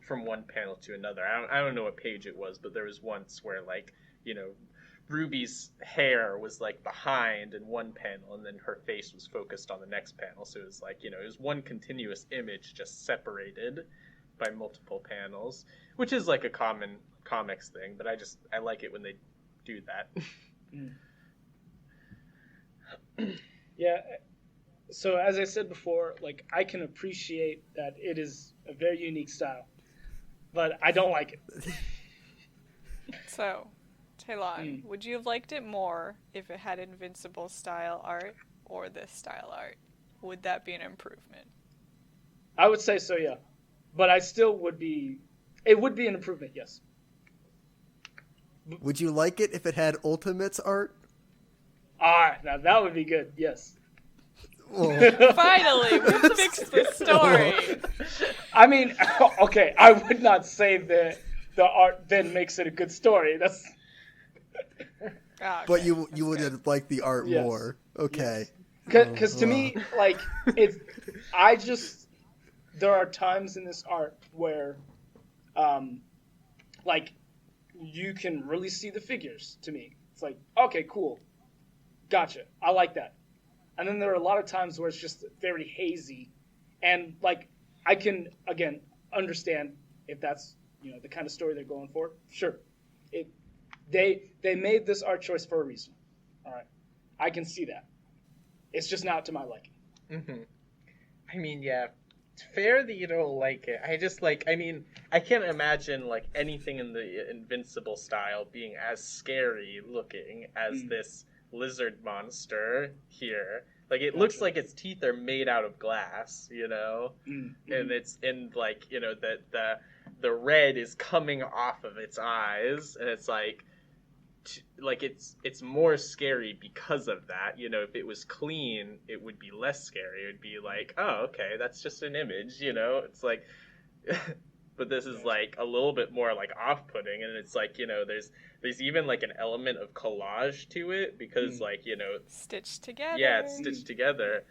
one panel to another. I don't know what page it was, but there was once where, like, you know, Ruby's hair was like behind in one panel and then her face was focused on the next panel. So it was like, you know, it was one continuous image just separated by multiple panels, which is like a common comics thing, but I like it when they do that. Yeah. So as I said before, like, I can appreciate that it is a very unique style, but I don't like it. So, Talon, would you have liked it more if it had Invincible style art or this style art? Would that be an improvement? I would say so, yeah. But I still would be... It would be an improvement, yes. Would you like it if it had Ultimates art? Ah, now that would be good, yes. Finally, we fixed the story. I mean, okay, I would not say that the art then makes it a good story. That's... Okay, but you would have liked the art more. Okay. Because to me, like, there are times in this art where, like, you can really see the figures to me. It's like, okay, cool. Gotcha. I like that. And then there are a lot of times where it's just very hazy. And, like, I can, again, understand if that's, you know, the kind of story they're going for. Sure. They made this art choice for a reason. All right. I can see that. It's just not to my liking. Mm-hmm. I mean, yeah, it's fair that you don't like it. I can't imagine, like, anything in the Invincible style being as scary looking as this lizard monster here. Like, it looks like its teeth are made out of glass, you know? And like, you know, the red is coming off of its eyes, and it's like it's more scary because of that. You know, if it was clean, it would be less scary. It would be like, oh, okay, that's just an image, you know? It's like, but this is like a little bit more like off-putting, and it's like, you know, there's even like an element of collage to it because like, you know, stitched together. Yeah, it's stitched together,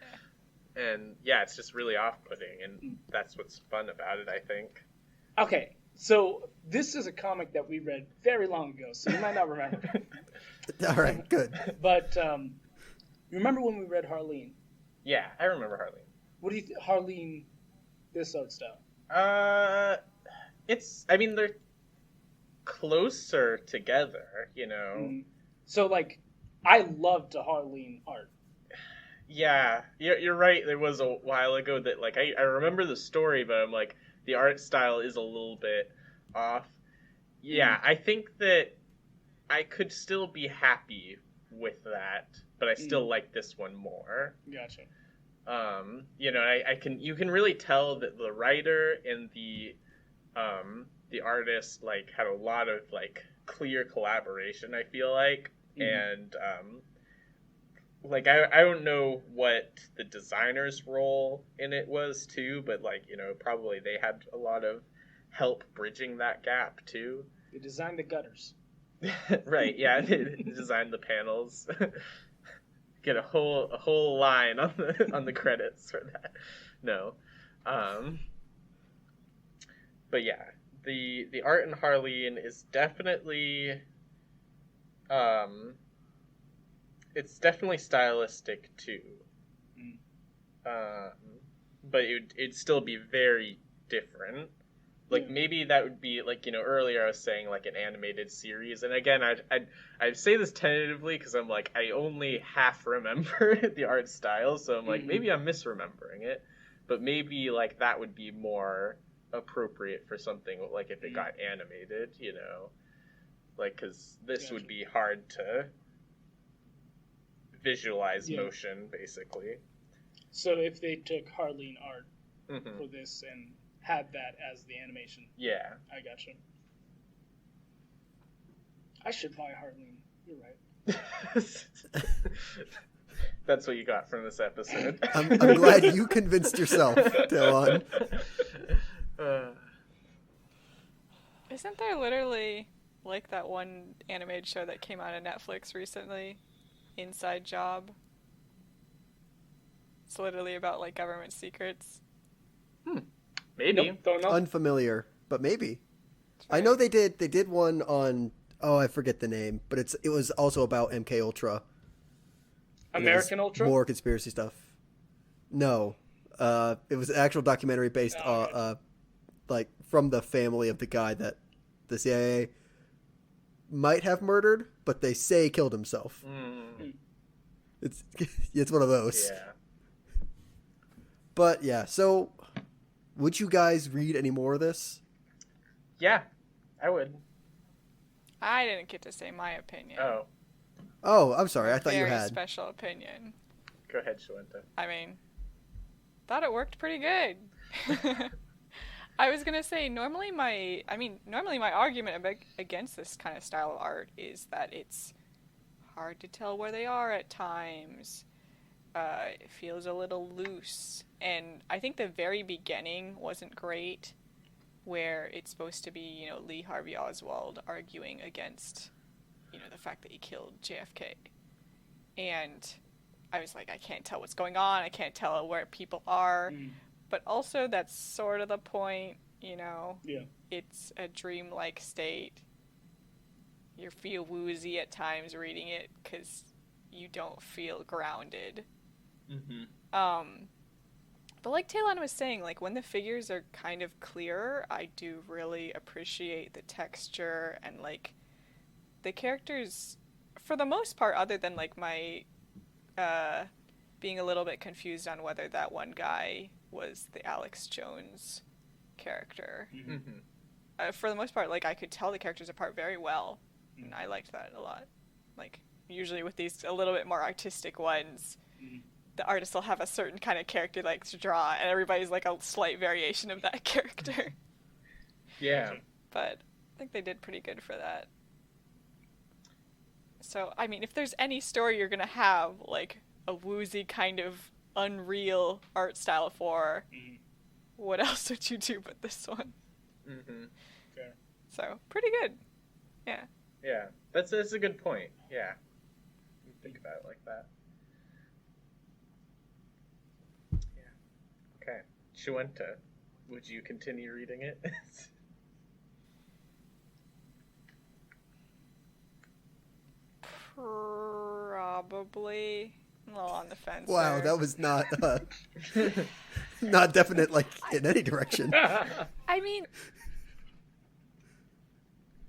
and yeah, it's just really off-putting, and that's what's fun about it, I think. Okay. So this is a comic that we read very long ago, so you might not remember. All right, good. But remember when we read Harleen? Yeah, I remember Harleen. What do you think, Harleen, this art style? I mean, they're closer together, you know. So, like, I loved the Harleen art. Yeah, you're right. There was a while ago that, like, I remember the story, but I'm like, the art style is a little bit off. Yeah, I think that I could still be happy with that, but I still like this one more. Gotcha. You know, you can really tell that the writer and the artist, like, had a lot of, like, clear collaboration, I feel like. And like, I don't know what the designer's role in it was too, but, like, you know, probably they had a lot of help bridging that gap too. They designed the gutters. Right, yeah, they designed the panels. Get a whole line on the credits for that. No. But yeah, the art in Harleen is definitely it's definitely stylistic too. But it'd still be very different. Like, maybe that would be, like, you know, earlier I was saying, like, an animated series. And again, I'd say this tentatively because I'm like, I only half remember the art style. So I'm like, maybe I'm misremembering it. But maybe, like, that would be more appropriate for something, like, if it got animated, you know. Like, because this would be hard to visualize motion, basically. So if they took Harleen art for this and had that as the animation. Yeah. I gotcha. I should buy Harleen. You're right. That's what you got from this episode. I'm glad you convinced yourself, Dylan. Isn't there literally, like, that one animated show that came out on Netflix recently? Inside Job? It's literally about like government secrets. Maybe. Nope, don't know. Unfamiliar, but maybe. Right. I know they did one on, oh, I forget the name, but it was also about MK Ultra. American Ultra? More conspiracy stuff. No. It was an actual documentary based like from the family of the guy that the CIA might have murdered, but they say killed himself. It's one of those. Yeah. But yeah, so would you guys read any more of this? Yeah, I would. I didn't get to say my opinion. Oh, I'm sorry. I thought you Very had. special opinion. Go ahead, Shalenta. I mean, thought it worked pretty good. I was gonna say normally my argument against this kind of style of art is that it's hard to tell where they are at times. It feels a little loose, and I think the very beginning wasn't great, where it's supposed to be, Lee Harvey Oswald arguing against, the fact that he killed JFK, and I was like, I can't tell what's going on. I can't tell where people are. But also, that's sort of the point, Yeah. It's a dreamlike state. You feel woozy at times reading it because you don't feel grounded. But like Talon was saying, like when the figures are kind of clearer, I do really appreciate the texture and like the characters, for the most part, other than like my being a little bit confused on whether that one guy was the Alex Jones character. For the most part, like I could tell the characters apart very well, and I liked that a lot. Like usually with these a little bit more artistic ones, the artist will have a certain kind of character like to draw, and everybody's like a slight variation of that character. Yeah. But I think they did pretty good for that. So, I mean, if there's any story you're gonna have, like, a woozy kind of unreal art style for, what else would you do but this one? Fair. So, pretty good. Yeah. Yeah. That's a good point. Yeah. Think about it like that. Yeah. Okay. Shuenta, would you continue reading it? Probably. I'm a little on the fence. Wow, there. that was not not definite, like in any direction. I mean,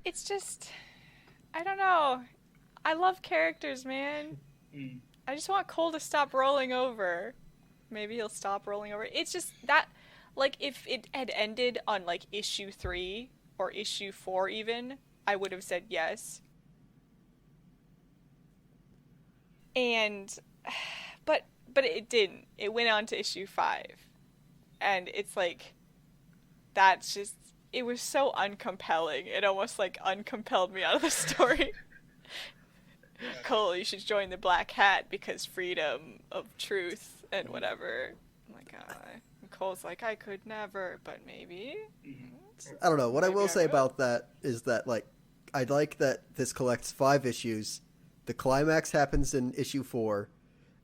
it's just, I don't know. I love characters, man. I just want Cole to stop rolling over. Maybe he'll stop rolling over. It's just that, like, if it had ended on, like, issue 3 or issue 4 even, I would have said yes. And, but it didn't. It went on to issue 5. And it's like, that's just, it was so uncompelling. It almost, like, uncompelled me out of the story. Cole, you should join the Black Hat because freedom of truth and whatever. I'm like, and Cole's like, I could never, but maybe. I don't know. What I Maybe will I say will. about that is that, like, I like that this collects 5 issues. The climax happens in issue 4,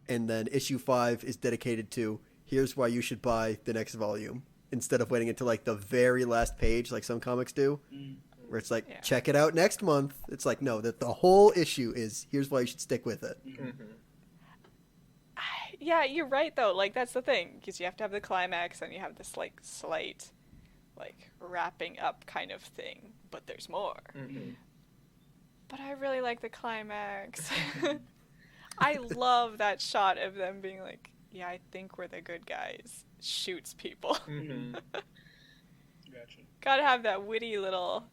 and then issue 5 is dedicated to here's why you should buy the next volume, instead of waiting until, like, the very last page, like some comics do, where it's like, Yeah. check it out next month. It's like, no, that the whole issue is here's why you should stick with it. Yeah, you're right, though. Like, that's the thing. Because you have to have the climax, and you have this, like, slight, like, wrapping up kind of thing. But there's more. But I really like the climax. I love that shot of them being like, yeah, I think we're the good guys. Shoots people. Gotcha. Gotta have that witty little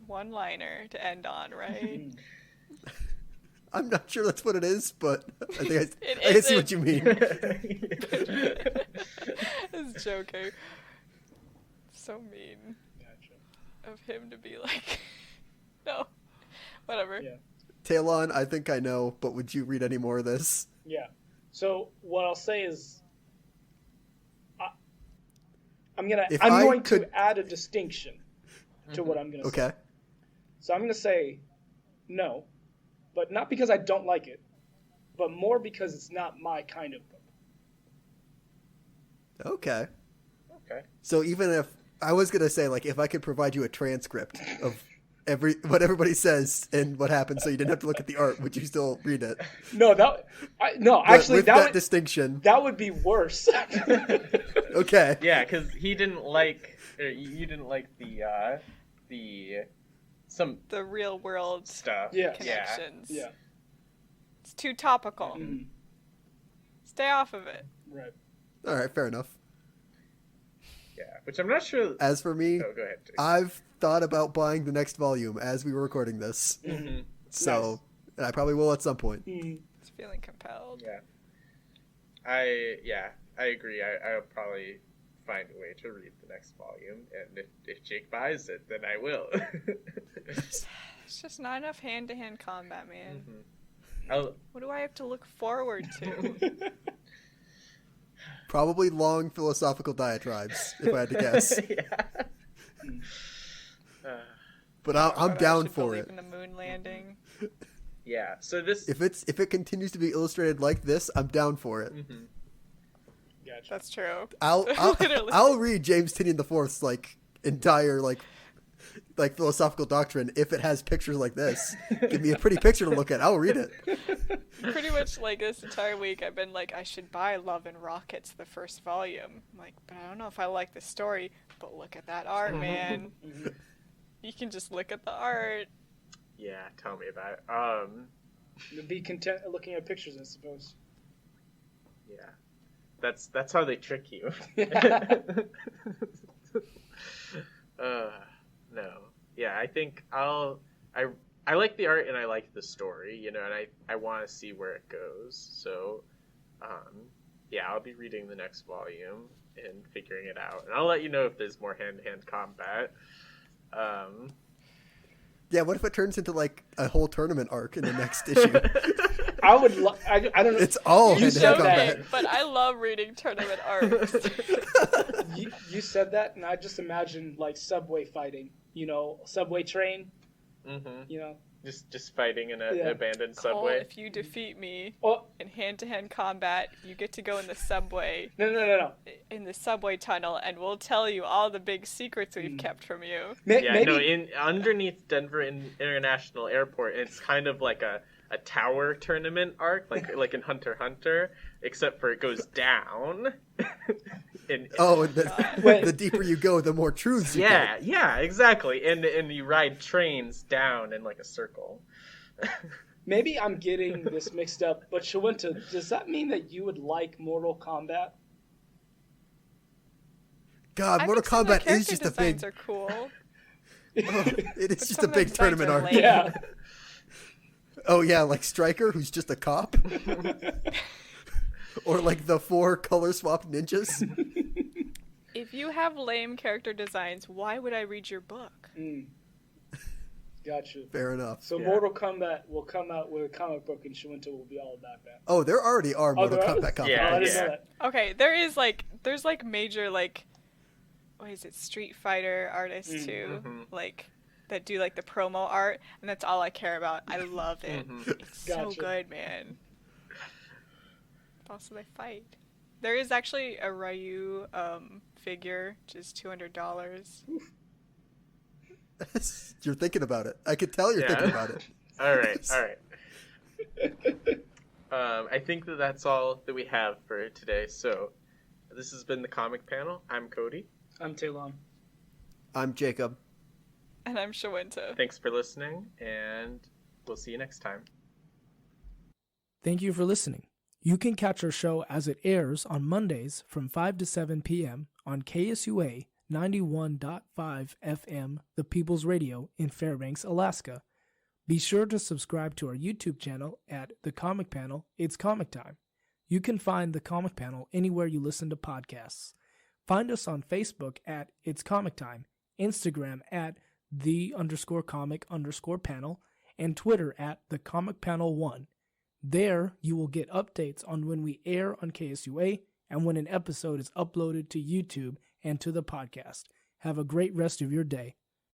one-liner to end on, right? I'm not sure that's what it is, but I think It I can see isn't. what you mean. This joking. So mean Gotcha. of him to be like, no, whatever. Yeah. Talon, I think I know, but would you read any more of this? Yeah. So what I'll say is, I'm going to add a distinction to what I'm going to say. Okay. So I'm going to say no, but not because I don't like it, but more because it's not my kind of book. Okay. Okay. So even if I was gonna say, like, if I could provide you a transcript of what everybody says and what happens, so you didn't have to look at the art, would you still read it? No, actually, with that distinction. That would be worse. Okay. Yeah, because he didn't like, or you didn't like the real world stuff. Yeah. connections. Yeah. It's too topical. Mm. Stay off of it. Right. All right, fair enough. Yeah, which I'm not sure. As for me, Oh, go ahead. Jake. I've thought about buying the next volume as we were recording this. Mm-hmm. So, and I probably will at some point. Mm. It's feeling compelled. Yeah. I agree. I'll probably find a way to read the next volume, and if Jake buys it, then I will. It's just not enough hand-to-hand combat, man. Mm-hmm. What do I have to look forward to? Probably long philosophical diatribes, if I had to guess. Yeah. But I'm down should for believe it. in the moon landing. Yeah. So this. If it continues to be illustrated like this, I'm down for it. Mm-hmm. Gotcha. That's true. I'll I'll read James Tinian IV's like entire like philosophical doctrine if it has pictures like this. Give me a pretty picture to look at. I'll read it. Pretty much like this entire week I've been like, I should buy Love and Rockets, the first volume. I'm like, but I don't know if I like the story. But look at that art, man. You can just look at the art. Yeah. Tell me about it. Be content looking at pictures, I suppose. Yeah. That's how they trick you. No. Yeah, I think I like the art and I like the story, and I want to see where it goes. So, yeah, I'll be reading the next volume and figuring it out, and I'll let you know if there's more hand-to-hand combat. Yeah, what if it turns into like a whole tournament arc in the next issue? I would. I don't know. It's all You hand-to-hand said combat. that. But I love reading tournament arcs. You said that, and I just imagined like subway fighting. Subway train. Mm-hmm. Just fighting in an abandoned Cole, subway. if you defeat me Oh in hand-to-hand combat, you get to go in the subway. no. In the subway tunnel, and we'll tell you all the big secrets we've kept from you. Maybe. Underneath Denver International Airport, it's kind of like a tower tournament arc, like in Hunter x Hunter, except for it goes down. And the deeper you go, the more truths you get. Yeah, exactly. And you ride trains down in like a circle. Maybe I'm getting this mixed up, but Shawinta, does that mean that you would like Mortal Kombat? God, I Mortal think some of the Kombat is character just a big. designs are cool. It is But just some a of the big designs tournament are arc. lame. Yeah. Oh yeah, like Stryker, who's just a cop, or like the 4 color swapped ninjas. If you have lame character designs, why would I read your book? Gotcha. Fair enough. So Mortal Kombat will come out with a comic book, and Shawinta will be all about that. Oh, there already are Mortal there are? Kombat comic Yeah, I books. didn't know that. Okay, there's major what is it, Street Fighter artists too, that do like the promo art, and that's all I care about. I love it. It's so Gotcha. good, man. Also, they fight. There is actually a Ryu figure, which is $200. You're thinking about it. I could tell you're thinking about it. All right. I think that's all that we have for today. So this has been the Comic Panel. I'm Cody. I'm Talon. I'm Jacob. And I'm Shawinta. Thanks for listening, and we'll see you next time. Thank you for listening. You can catch our show as it airs on Mondays from 5 to 7 p.m. on KSUA 91.5 FM, the People's Radio in Fairbanks, Alaska. Be sure to subscribe to our YouTube channel at The Comic Panel, It's Comic Time. You can find The Comic Panel anywhere you listen to podcasts. Find us on Facebook at It's Comic Time, Instagram at _comic_panel, and Twitter at The Comic Panel 1. There, you will get updates on when we air on KSUA and when an episode is uploaded to YouTube and to the podcast. Have a great rest of your day.